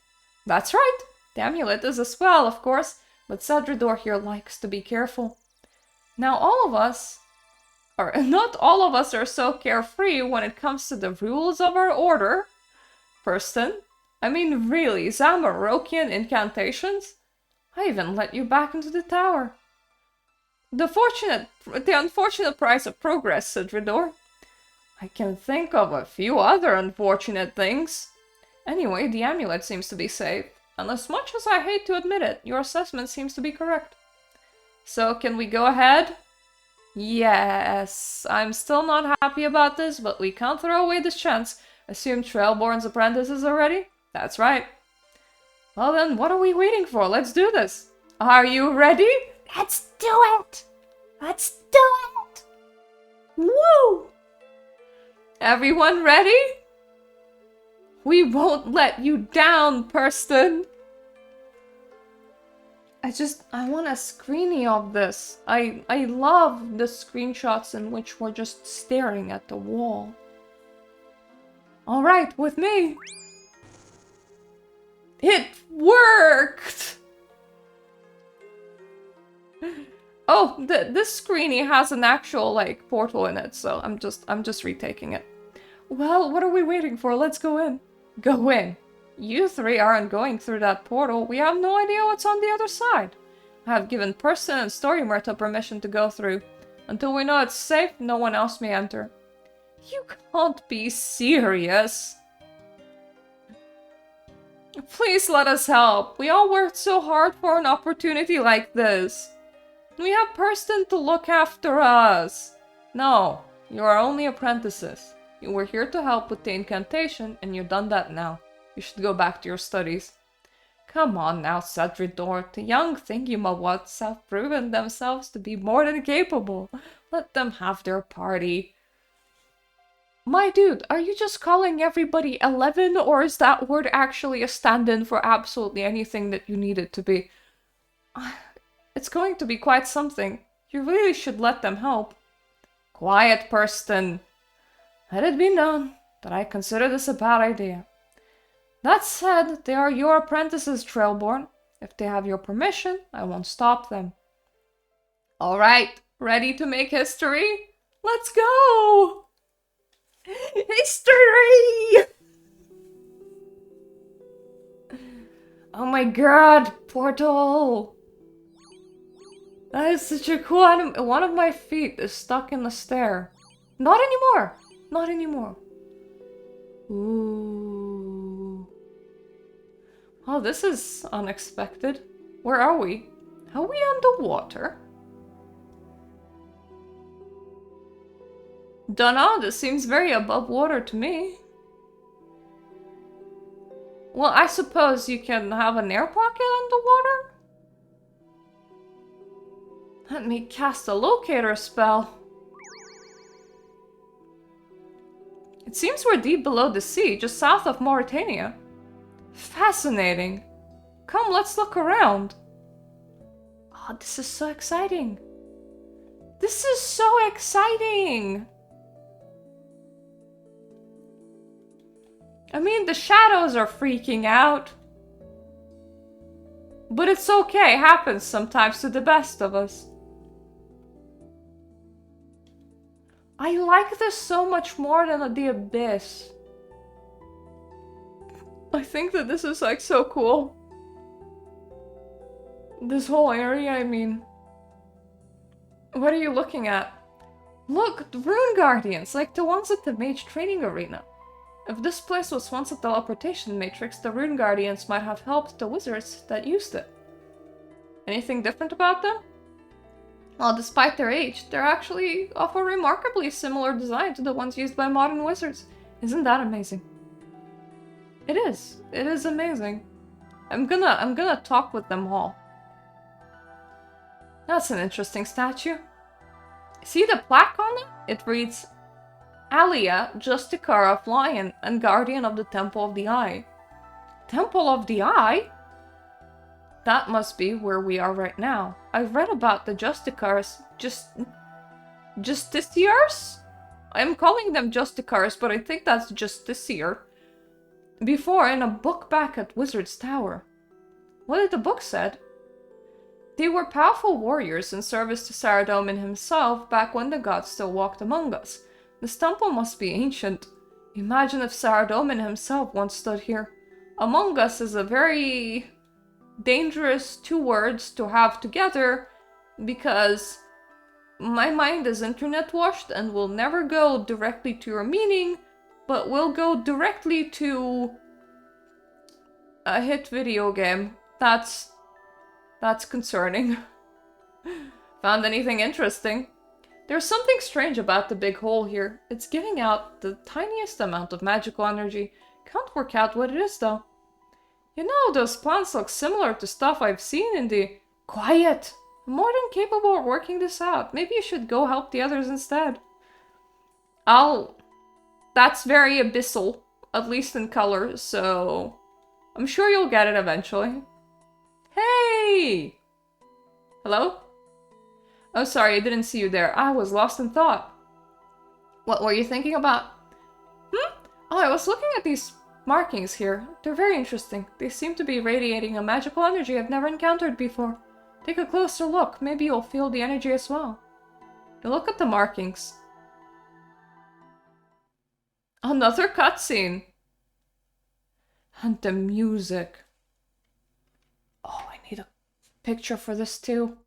That's right. The amulet is as well, of course, but Cedridor here likes to be careful. Now all of us, or not all of us, are so carefree when it comes to the rules of our order. Person, I mean really, Zamarokian incantations? I even let you back into the tower. The unfortunate price of progress, Cedridor. I can think of a few other unfortunate things. Anyway, the amulet seems to be safe. And as much as I hate to admit it, your assessment seems to be correct. So, can we go ahead? Yes, I'm still not happy about this, but we can't throw away this chance. Assume Trailborn's apprentices are ready? That's right. Well then, what are we waiting for? Let's do this. Are you ready? Let's do it! Let's do it! Woo! Everyone ready? We won't let you down, person! I want a screenie of this. I love the screenshots in which we're just staring at the wall. Alright, with me! It worked! Oh, this screenie has an actual, portal in it, so I'm just retaking it. Well, what are we waiting for? Let's go in. Go in. You three aren't going through that portal. We have no idea what's on the other side. I have given Person and Story Mirta permission to go through. Until we know it's safe, no one else may enter. You can't be serious. Please let us help. We all worked so hard for an opportunity like this. We have Person to look after us. No, you are only apprentices. You were here to help with the incantation, and you've done that now. You should go back to your studies. Come on now, Cedridor. The young thingy-mawats have proven themselves to be more than capable. Let them have their party. My dude, are you just calling everybody 11, or is that word actually a stand-in for absolutely anything that you need it to be? It's going to be quite something. You really should let them help. Quiet, Person. Let it be known that I consider this a bad idea. That said, they are your apprentices, Trailborn. If they have your permission, I won't stop them. Alright, ready to make history? Let's go! History! Oh my god, portal! That is such a cool animation. One of my feet is stuck in the stair. Not anymore! Not anymore. Ooh. Oh, this is unexpected. Where are we? Are we underwater? Dunno, this seems very above water to me. Well, I suppose you can have an air pocket underwater? Let me cast a locator spell. It seems we're deep below the sea, just south of Mauritania. Fascinating. Come, let's look around. Oh, this is so exciting. This is so exciting! I mean, the shadows are freaking out. But it's okay, it happens sometimes to the best of us. I like this so much more than the Abyss. I think that this is like so cool. This whole area, I mean. What are you looking at? Look, the rune guardians, like the ones at the mage training arena. If this place was once a teleportation matrix, the rune guardians might have helped the wizards that used it. Anything different about them? Well, despite their age, they're actually of a remarkably similar design to the ones used by modern wizards. Isn't that amazing? It is. It is amazing. I'm gonna talk with them all. That's an interesting statue. See the plaque on it? It reads, Alia, Justicar of Lion and Guardian of the Temple of the Eye. Temple of the Eye? That must be where we are right now. I've read about the Justicars. Justiciars? I'm calling them Justicars, but I think that's Justiciar. Before, in a book back at Wizard's Tower. What did the book said? They were powerful warriors in service to Saradomin himself back when the gods still walked among us. This temple must be ancient. Imagine if Saradomin himself once stood here. Among us is a very dangerous two words to have together because my mind is internet washed and will never go directly to your meaning, but will go directly to a hit video game. That's concerning. Found anything interesting? There's something strange about the big hole here. It's giving out the tiniest amount of magical energy. Can't work out what it is though. You know, those plants look similar to stuff I've seen in the... Quiet! I'm more than capable of working this out. Maybe you should go help the others instead. That's very abyssal, at least in color, so... I'm sure you'll get it eventually. Hey! Hello? Oh, sorry, I didn't see you there. I was lost in thought. What were you thinking about? Oh, I was looking at these markings here. They're very interesting. They seem to be radiating a magical energy I've never encountered before. Take a closer look. Maybe you'll feel the energy as well. You look at the markings. Another cutscene. And the music. Oh, I need a picture for this too.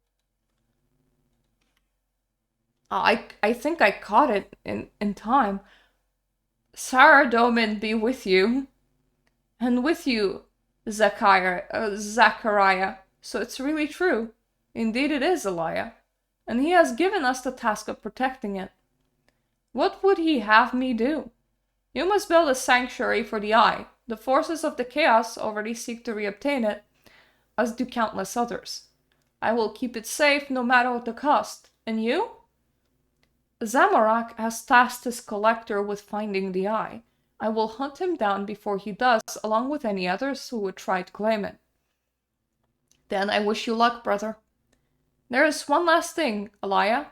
I think I caught it in time. Saradomin be with you. And with you, Zachariah. So it's really true. Indeed it is Elia. And he has given us the task of protecting it. What would he have me do? You must build a sanctuary for the Eye. The forces of the Chaos already seek to reobtain it, as do countless others. I will keep it safe no matter what the cost. And you? Zamorak has tasked his collector with finding the Eye. I will hunt him down before he does, along with any others who would try to claim it. Then I wish you luck, brother. There is one last thing, Elia.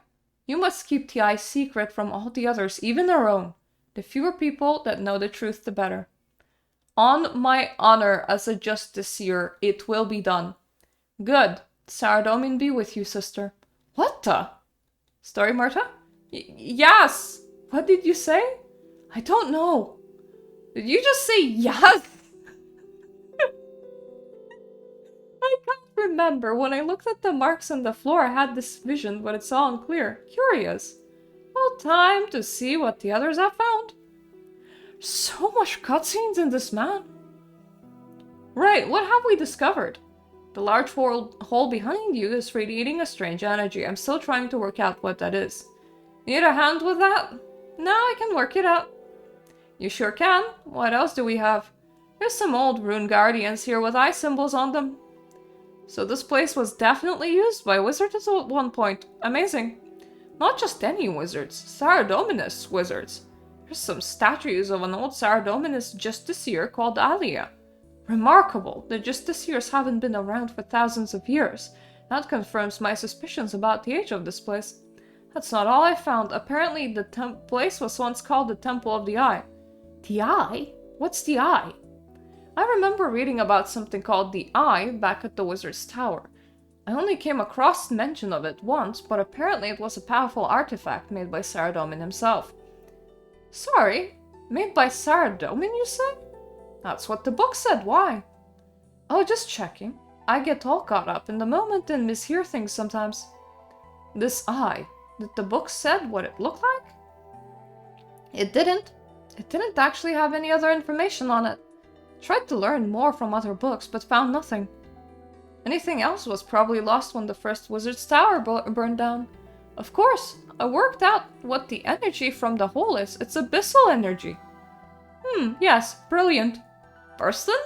You must keep the Eye secret from all the others, even our own. The fewer people that know the truth, the better. On my honor as a justiciar, it will be done. Good. Saradomin be with you, sister. What the? Story, Mirta? Yes! What did you say? I don't know. Did you just say yes? I can't remember. When I looked at the marks on the floor, I had this vision, but it's all unclear. Curious. Well, time to see what the others have found. So much cutscenes in this, man. Right, what have we discovered? The large hole behind you is radiating a strange energy. I'm still trying to work out what that is. Need a hand with that? No, I can work it out. You sure can. What else do we have? There's some old rune guardians here with eye symbols on them. So this place was definitely used by wizards at one point. Amazing. Not just any wizards, Saradominus wizards. There's some statues of an old Saradominus justiciar called Alia. Remarkable. The justiciars haven't been around for thousands of years. That confirms my suspicions about the age of this place. That's not all I found. Apparently the place was once called the Temple of the Eye. The Eye? What's the Eye? I remember reading about something called the Eye back at the Wizard's Tower. I only came across mention of it once, but apparently it was a powerful artifact made by Saradomin himself. Sorry? Made by Saradomin, you say? That's what the book said, why? Oh, just checking. I get all caught up in the moment and mishear things sometimes. This eye, did the book said what it looked like? It didn't. It didn't actually have any other information on it. Tried to learn more from other books, but found nothing. Anything else was probably lost when the first Wizard's Tower burned down. Of course, I worked out what the energy from the hole is. It's abyssal energy. Yes, brilliant. Burston?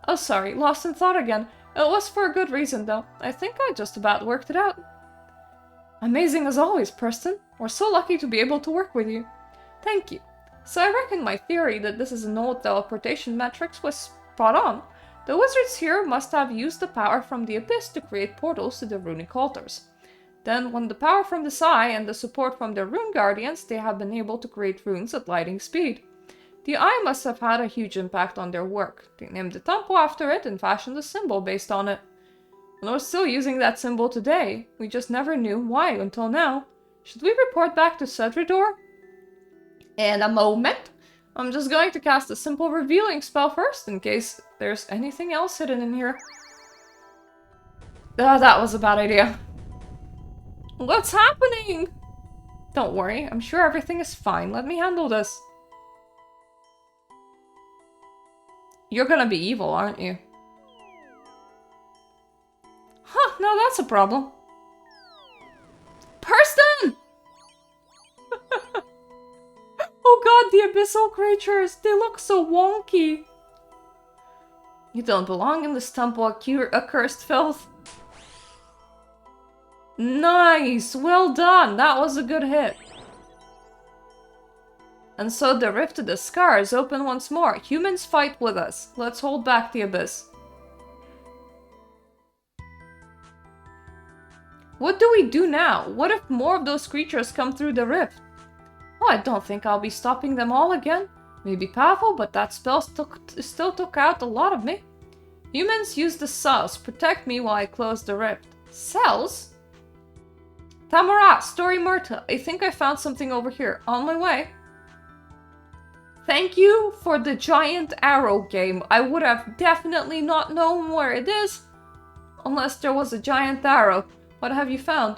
Oh, sorry, lost in thought again. It was for a good reason, though. I think I just about worked it out. Amazing as always, Preston. We're so lucky to be able to work with you. Thank you. So I reckon my theory that this is an old teleportation matrix was spot on. The wizards here must have used the power from the abyss to create portals to the runic altars. Then, when the power from the Sai and the support from their rune guardians, they have been able to create runes at lightning speed. The Eye must have had a huge impact on their work. They named the temple after it and fashioned a symbol based on it. And we're still using that symbol today. We just never knew why until now. Should we report back to Cedridor? In a moment. I'm just going to cast a simple revealing spell first, in case there's anything else hidden in here. That was a bad idea. What's happening? Don't worry, I'm sure everything is fine. Let me handle this. You're gonna be evil, aren't you? Huh, now that's a problem. Person! Oh god, the abyssal creatures! They look so wonky! You don't belong in this temple, accursed filth. Nice! Well done! That was a good hit. And so the rift to the scar is open once more. Humans fight with us. Let's hold back the abyss. What do we do now? What if more of those creatures come through the rift? Oh, I don't think I'll be stopping them all again. Maybe powerful, but that spell still took out a lot of me. Humans use the cells. Protect me while I close the rift. Cells? Tamara, story Mirta. I think I found something over here. On my way. Thank you for the giant arrow game. I would have definitely not known where it is. Unless there was a giant arrow. What have you found?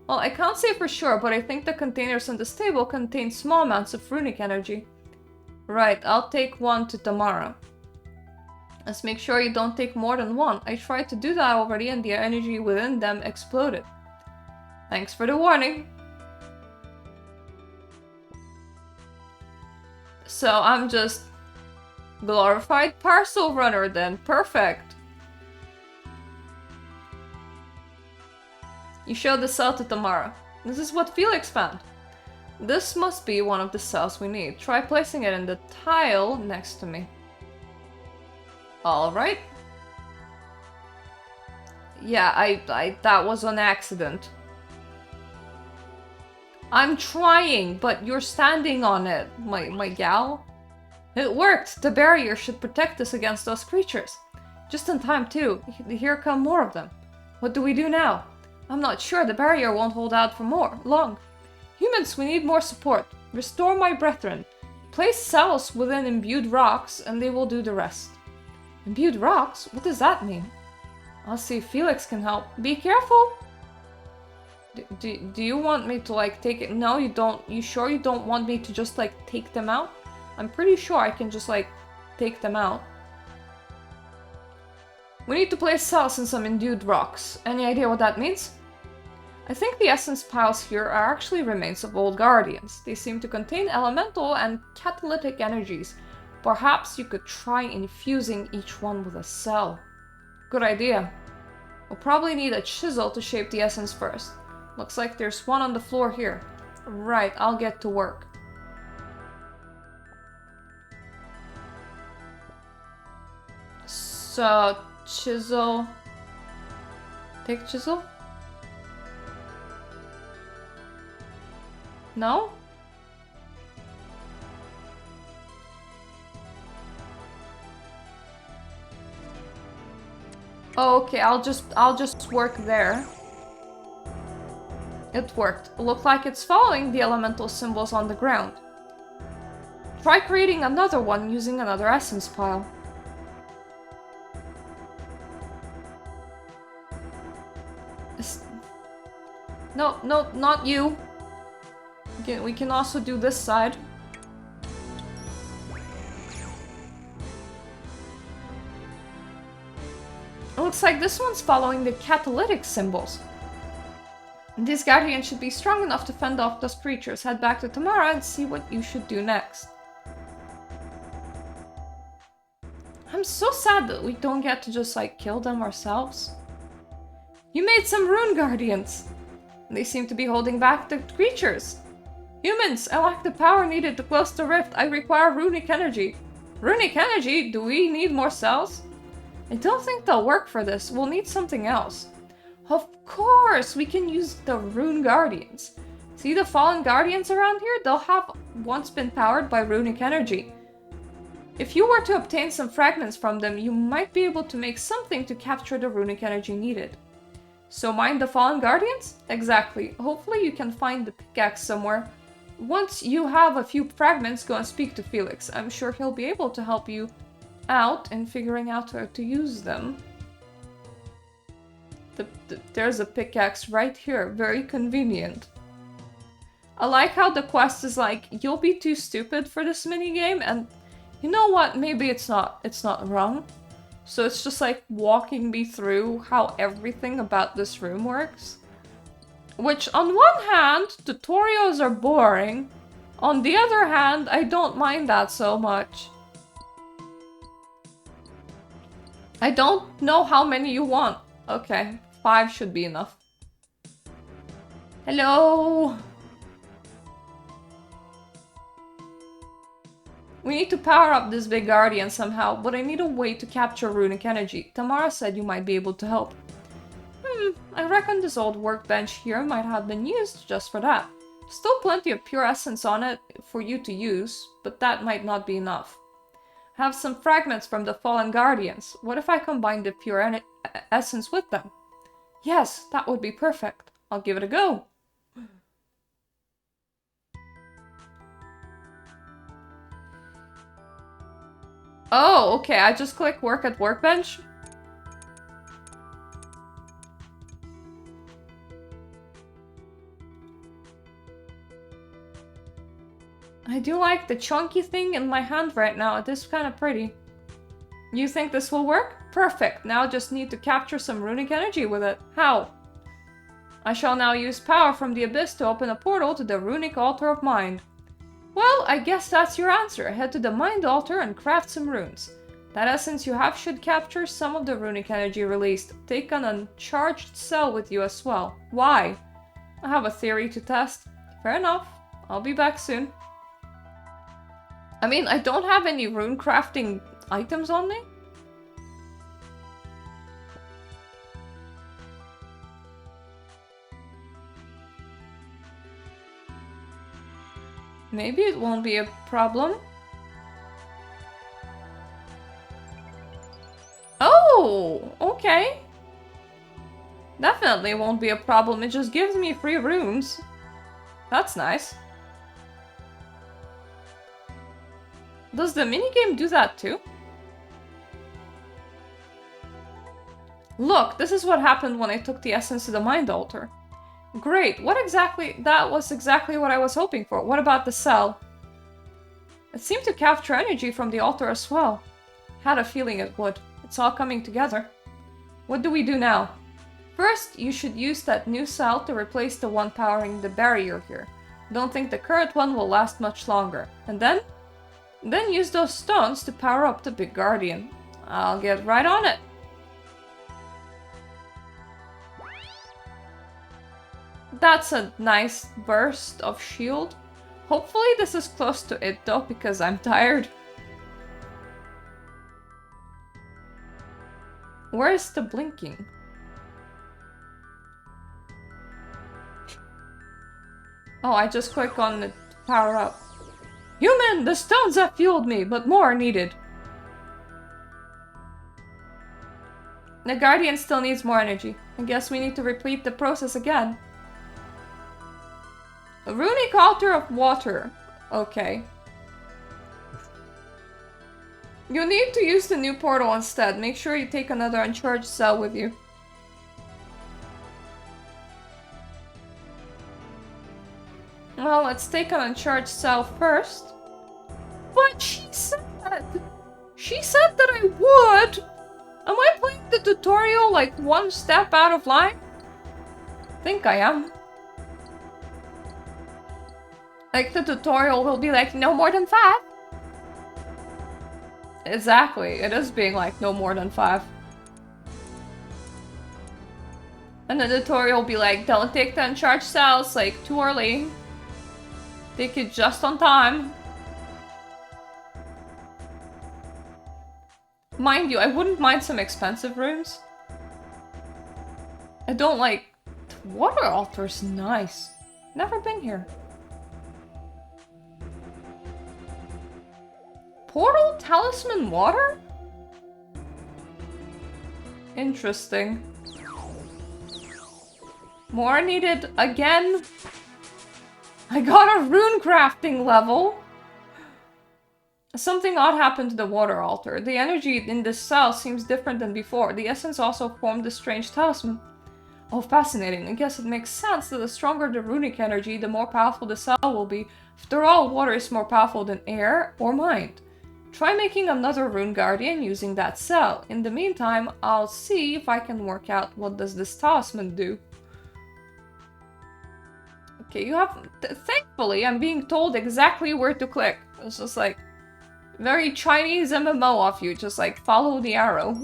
Well, I can't say for sure, but I think the containers in the stable contain small amounts of runic energy. Right, I'll take one to Tamara. Let's make sure you don't take more than one. I tried to do that already and the energy within them exploded. Thanks for the warning. So I'm just glorified parcel runner then. Perfect. You show the cell to Tamara. This is what Felix found. This must be one of the cells we need. Try placing it in the tile next to me. Alright. Yeah, that was an accident. I'm trying, but you're standing on it, my gal. It worked! The barrier should protect us against those creatures. Just in time, too. Here come more of them. What do we do now? I'm not sure. The barrier won't hold out for long. Humans, we need more support. Restore my brethren. Place cells within imbued rocks, and they will do the rest. Imbued rocks? What does that mean? I'll see if Felix can help. Be careful! Do you want me to, like, take it? No, you don't. You sure you don't want me to just, like, take them out? I'm pretty sure I can just, like, take them out. We need to place cells in some endued rocks. Any idea what that means? I think the essence piles here are actually remains of old guardians. They seem to contain elemental and catalytic energies. Perhaps you could try infusing each one with a cell. Good idea. We'll probably need a chisel to shape the essence first. Looks like there's one on the floor here. Right, I'll get to work. So, chisel. Take chisel? No? Okay, I'll just work there. It worked. Looked like it's following the elemental symbols on the ground. Try creating another one using another essence pile. No, no, not you. We can also do this side. It looks like this one's following the catalytic symbols. This guardian should be strong enough to fend off those creatures. Head back to Tamara and see what you should do next. I'm so sad that we don't get to just, like, kill them ourselves. You made some rune guardians. They seem to be holding back the creatures. Humans, I lack the power needed to close the rift. I require runic energy. Runic energy? Do we need more cells? I don't think they'll work for this. We'll need something else. Of course, we can use the rune guardians. See the fallen guardians around here? They'll have once been powered by runic energy. If you were to obtain some fragments from them, you might be able to make something to capture the runic energy needed. So mine the fallen guardians? Exactly. Hopefully you can find the pickaxe somewhere. Once you have a few fragments, go and speak to Felix. I'm sure he'll be able to help you out in figuring out how to use them. There's a pickaxe right here. Very convenient. I like how the quest is like, you'll be too stupid for this minigame, and you know what? Maybe it's not wrong. So it's just like walking me through how everything about this room works. Which, on one hand, tutorials are boring. On the other hand, I don't mind that so much. I don't know how many you want. Okay, 5 should be enough. Hello! We need to power up this big guardian somehow, but I need a way to capture runic energy. Tamara said you might be able to help. I reckon this old workbench here might have been used just for that. Still plenty of pure essence on it for you to use, but that might not be enough. I have some fragments from the fallen guardians. What if I combine the pure essence with them? Yes, that would be perfect. I'll give it a go. Oh, okay, I just click work at workbench. I do like the chunky thing in my hand right now. It is kind of pretty. You think this will work? Perfect. Now I just need to capture some runic energy with it. How? I shall now use power from the abyss to open a portal to the runic altar of mind. Well, I guess that's your answer. Head to the mind altar and craft some runes. That essence you have should capture some of the runic energy released. Take an uncharged cell with you as well. Why? I have a theory to test. Fair enough. I'll be back soon. I mean, I don't have any rune crafting items on me. Maybe it won't be a problem. Oh, okay. Definitely won't be a problem. It just gives me free runes. That's nice. Does the minigame do that too? Look, this is what happened when I took the essence to the mind altar. Great, what exactly? That was exactly what I was hoping for. What about the cell? It seemed to capture energy from the altar as well. Had a feeling it would. It's all coming together. What do we do now? First, you should use that new cell to replace the one powering the barrier here. Don't think the current one will last much longer. And then use those stones to power up the big guardian. I'll get right on it. That's a nice burst of shield. Hopefully this is close to it though, because I'm tired. Where is the blinking? Oh, I just click on the power up. Human, the stones have fueled me, but more are needed. The Guardian still needs more energy. I guess we need to repeat the process again. A runic altar of water. Okay. You need to use the new portal instead. Make sure you take another uncharged cell with you. Well, let's take an uncharged cell first. But she said that I would. Am I playing the tutorial like one step out of line? I think I am. Like the tutorial will be like no more than 5. Exactly, it is being like no more than 5. And the tutorial will be like, don't take the uncharged cells like too early. Take it just on time. Mind you, I wouldn't mind some expensive rooms. I don't like... The water altar's nice. Never been here. Portal talisman water? Interesting. More needed again. I got a rune crafting level. Something odd happened to the water altar. The energy in this cell seems different than before. The essence also formed a strange talisman. Oh, fascinating. I guess it makes sense that the stronger the runic energy, the more powerful the cell will be. After all, water is more powerful than air or mind. Try making another rune guardian using that cell. In the meantime, I'll see if I can work out what does this talisman do. Okay, you have... Thankfully, I'm being told exactly where to click. It's just like... Very Chinese MMO of you, just like follow the arrow.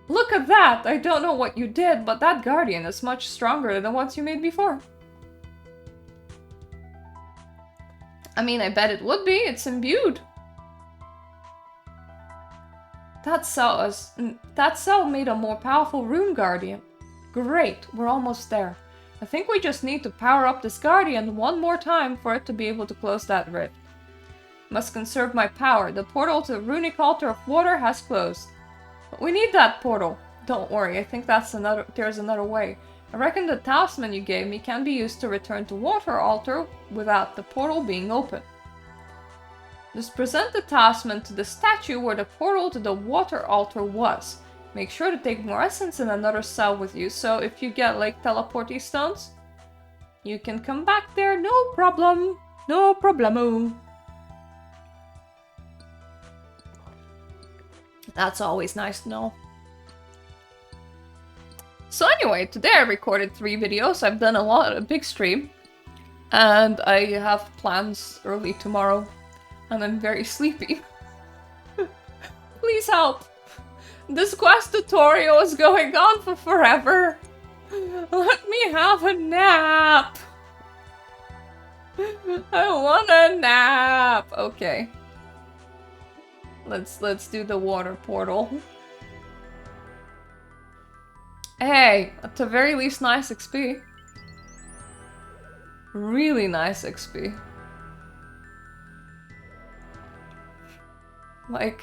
Look at that! I don't know what you did, but that guardian is much stronger than the ones you made before. I mean, I bet it would be. It's imbued. That cell made a more powerful rune guardian. Great, we're almost there. I think we just need to power up this guardian one more time for it to be able to close that rift. Must conserve my power. The portal to the runic altar of water has closed. But we need that portal. Don't worry, I think there's another way. I reckon the talisman you gave me can be used to return to water altar without the portal being open. Just present the talisman to the statue where the portal to the water altar was. Make sure to take more essence in another cell with you, so if you get like teleporty stones, you can come back there, no problem. No problemo. That's always nice to know. So anyway, today I recorded 3 videos. I've done a big stream. And I have plans early tomorrow. And I'm very sleepy. Please help. This quest tutorial is going on for forever. Let me have a nap. I want a nap. Okay. Let's do the water portal. Hey, at the very least nice XP. Really nice XP. Like,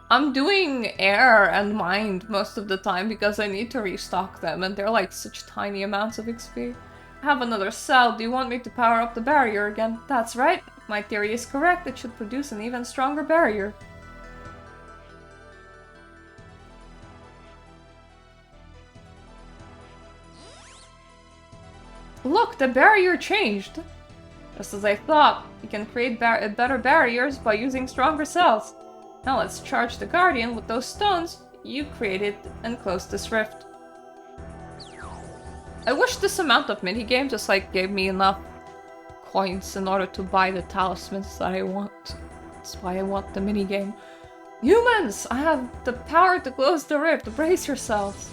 I'm doing air and mind most of the time because I need to restock them and they're like such tiny amounts of XP. I have another cell. Do you want me to power up the barrier again? That's right. If my theory is correct, it should produce an even stronger barrier. Look, the barrier changed! Just as I thought, you can create better barriers by using stronger cells. Now let's charge the Guardian with those stones you created and close this rift. I wish this amount of minigame just like gave me enough coins in order to buy the talismans that I want. That's why I want the minigame. Humans! I have the power to close the rift, brace yourselves!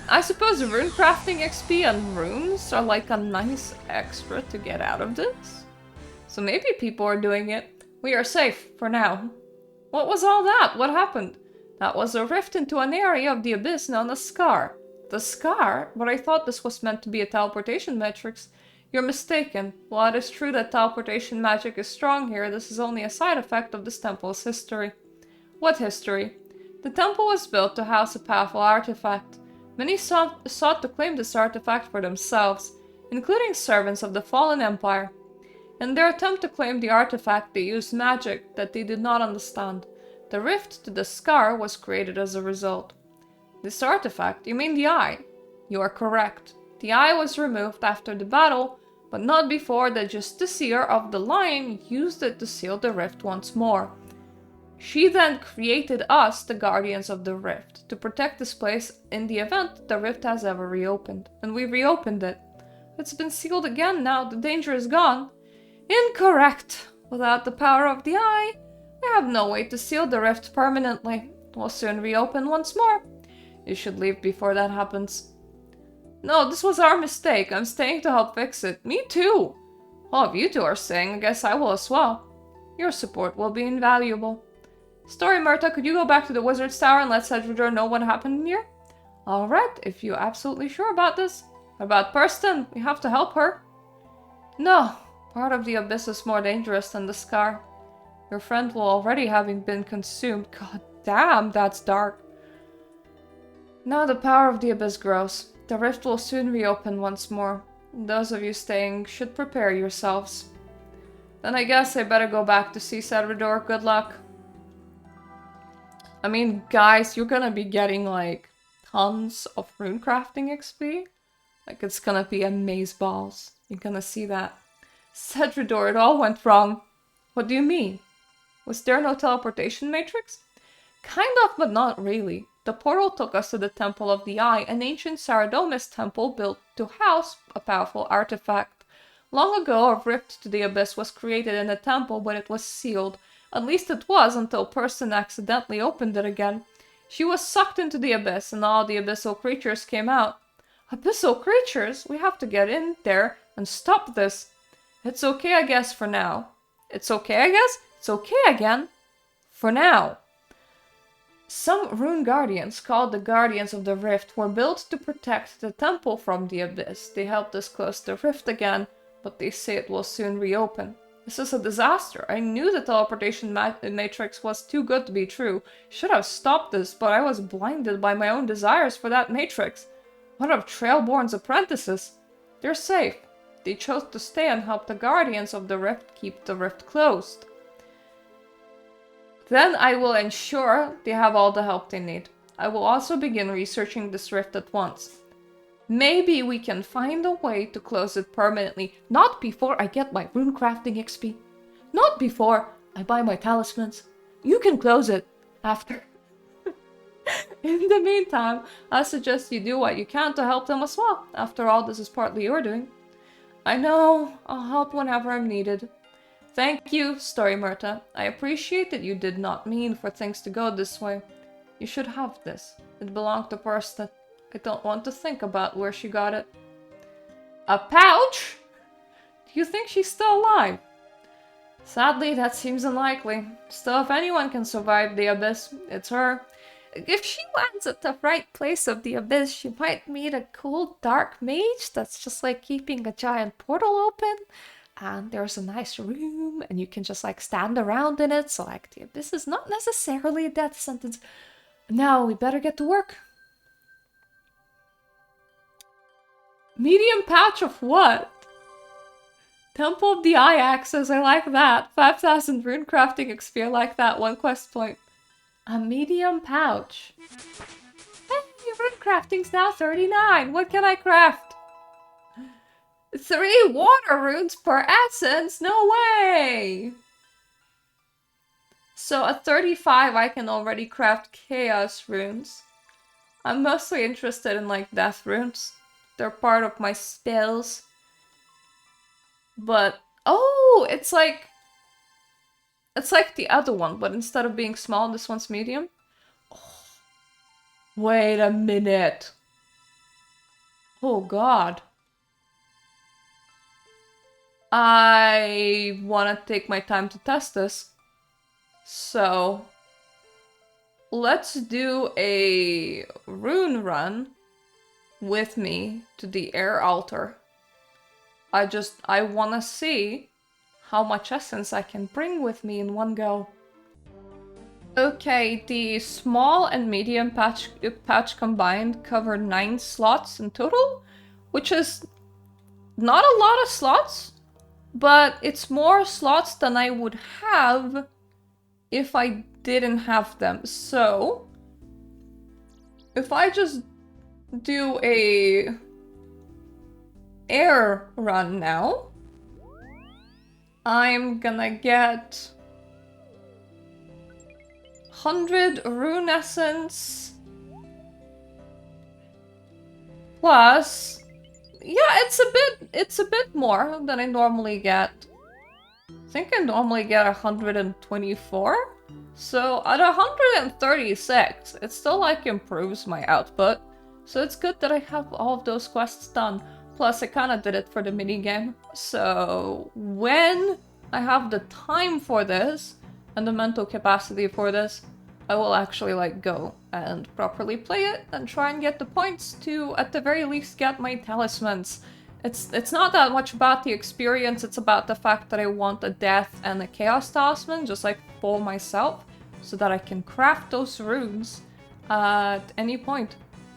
I suppose rune crafting XP and runes are like a nice extra to get out of this. So maybe people are doing it. We are safe for now. What was all that? What happened? That was a rift into an area of the abyss known as Scar. The Scar? But I thought this was meant to be a teleportation matrix. You're mistaken. While it is true that teleportation magic is strong here, this is only a side effect of this temple's history. What history? The temple was built to house a powerful artifact. Many sought to claim this artifact for themselves, including servants of the fallen empire. In their attempt to claim the artifact, they used magic that they did not understand. The rift to the Scar was created as a result. This artifact? You mean the eye? You are correct. The eye was removed after the battle, but not before the Justiciar of the Lion used it to seal the rift once more. She then created us, the Guardians of the Rift, to protect this place in the event the rift has ever reopened. And we reopened it. It's been sealed again now, the danger is gone. Incorrect! Without the power of the eye, we have no way to seal the rift permanently. It will soon reopen once more. You should leave before that happens. No, this was our mistake. I'm staying to help fix it. Me too! Well, if you two are staying, I guess I will as well. Your support will be invaluable. Story Mirta, could you go back to the Wizard's Tower and let Cedridor know what happened here? Alright, if you're absolutely sure about this. What about Perston? We have to help her. No, part of the abyss is more dangerous than the Scar. Your friend will already having been consumed. God damn, that's dark. Now the power of the abyss grows. The rift will soon reopen once more. Those of you staying should prepare yourselves. Then I guess I better go back to see Cedridor. Good luck. I mean, guys, you're gonna be getting, like, tons of runecrafting XP. Like, it's gonna be amazeballs. You're gonna see that. Cedridor, it all went wrong. What do you mean? Was there no teleportation matrix? Kind of, but not really. The portal took us to the Temple of the Eye, an ancient Saradomis temple built to house a powerful artifact. Long ago, a rift to the abyss was created in the temple, but it was sealed. At least it was until Person accidentally opened it again. She was sucked into the abyss and all the abyssal creatures came out. Abyssal creatures? We have to get in there and stop this. It's okay, I guess, for now. It's okay, I guess? It's okay again. For now. Some rune guardians, called the Guardians of the Rift, were built to protect the temple from the abyss. They helped us close the rift again, but they say it will soon reopen. This is a disaster. I knew the teleportation matrix was too good to be true. Should have stopped this, but I was blinded by my own desires for that matrix. What of Trailborn's apprentices? They're safe. They chose to stay and help the Guardians of the Rift keep the rift closed. Then I will ensure they have all the help they need. I will also begin researching this rift at once. Maybe we can find a way to close it permanently. Not before I get my runecrafting XP. Not before I buy my talismans. You can close it after. In the meantime, I suggest you do what you can to help them as well. After all, this is partly your doing. I know, I'll help whenever I'm needed. Thank you, Story Mirta. I appreciate that you did not mean for things to go this way. You should have this. It belonged to Perston. I don't want to think about where she got it. A pouch? Do you think she's still alive? Sadly, that seems unlikely. Still, if anyone can survive the abyss, it's her. If she lands at the right place of the abyss, she might meet a cool dark mage that's just like keeping a giant portal open. And there's a nice room, and you can just like stand around in it. So like the abyss is not necessarily a death sentence. Now we better get to work. Medium pouch of what? Temple of the Eye Axes, I like that. 5,000 runecrafting XP, I like that. 1 quest point. A medium pouch. Hey, runecrafting's now 39. What can I craft? 3 water runes per essence? No way! So at 35 I can already craft chaos runes. I'm mostly interested in like death runes. They're part of my spells. But oh, it's like the other one, but instead of being small, this one's medium. Oh, wait a minute. Oh god. I want to take my time to test this. So, let's do a rune run with me to the air altar. I wanna see how much essence I can bring with me in one go. Okay, the small and medium patch combined cover 9 slots in total, which is not a lot of slots, but it's more slots than I would have if I didn't have them. So, if I just do a air run now, I'm gonna get 100 rune essence plus, yeah, it's a bit more than I normally get. I think I normally get 124. So at 136, it still like improves my output. So it's good that I have all of those quests done. Plus I kinda did it for the minigame. So when I have the time for this and the mental capacity for this, I will actually like go and properly play it and try and get the points to at the very least get my talismans. It's not that much about the experience, it's about the fact that I want a death and a chaos talisman just like for myself so that I can craft those runes at any point.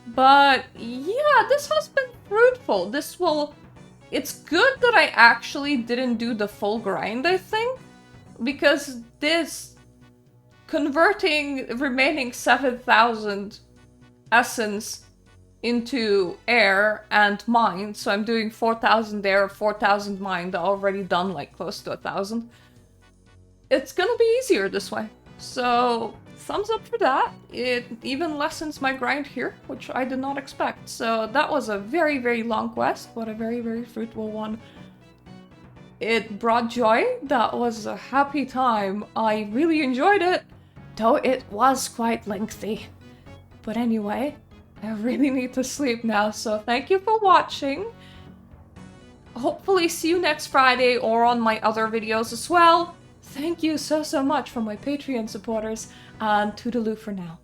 But yeah, this has been fruitful. It's good that I actually didn't do the full grind, I think, because this converting remaining 7,000 essence into air and mind, so I'm doing 4,000 air, 4,000 mind, already done like close to 1,000. It's gonna be easier this way. So thumbs up for that. It even lessens my grind here, which I did not expect. So that was a very, very long quest, but a very, very fruitful one. It brought joy. That was a happy time. I really enjoyed it, though it was quite lengthy. But anyway, I really need to sleep now, so thank you for watching. Hopefully see you next Friday or on my other videos as well. Thank you so much for my Patreon supporters, and toodaloo for now.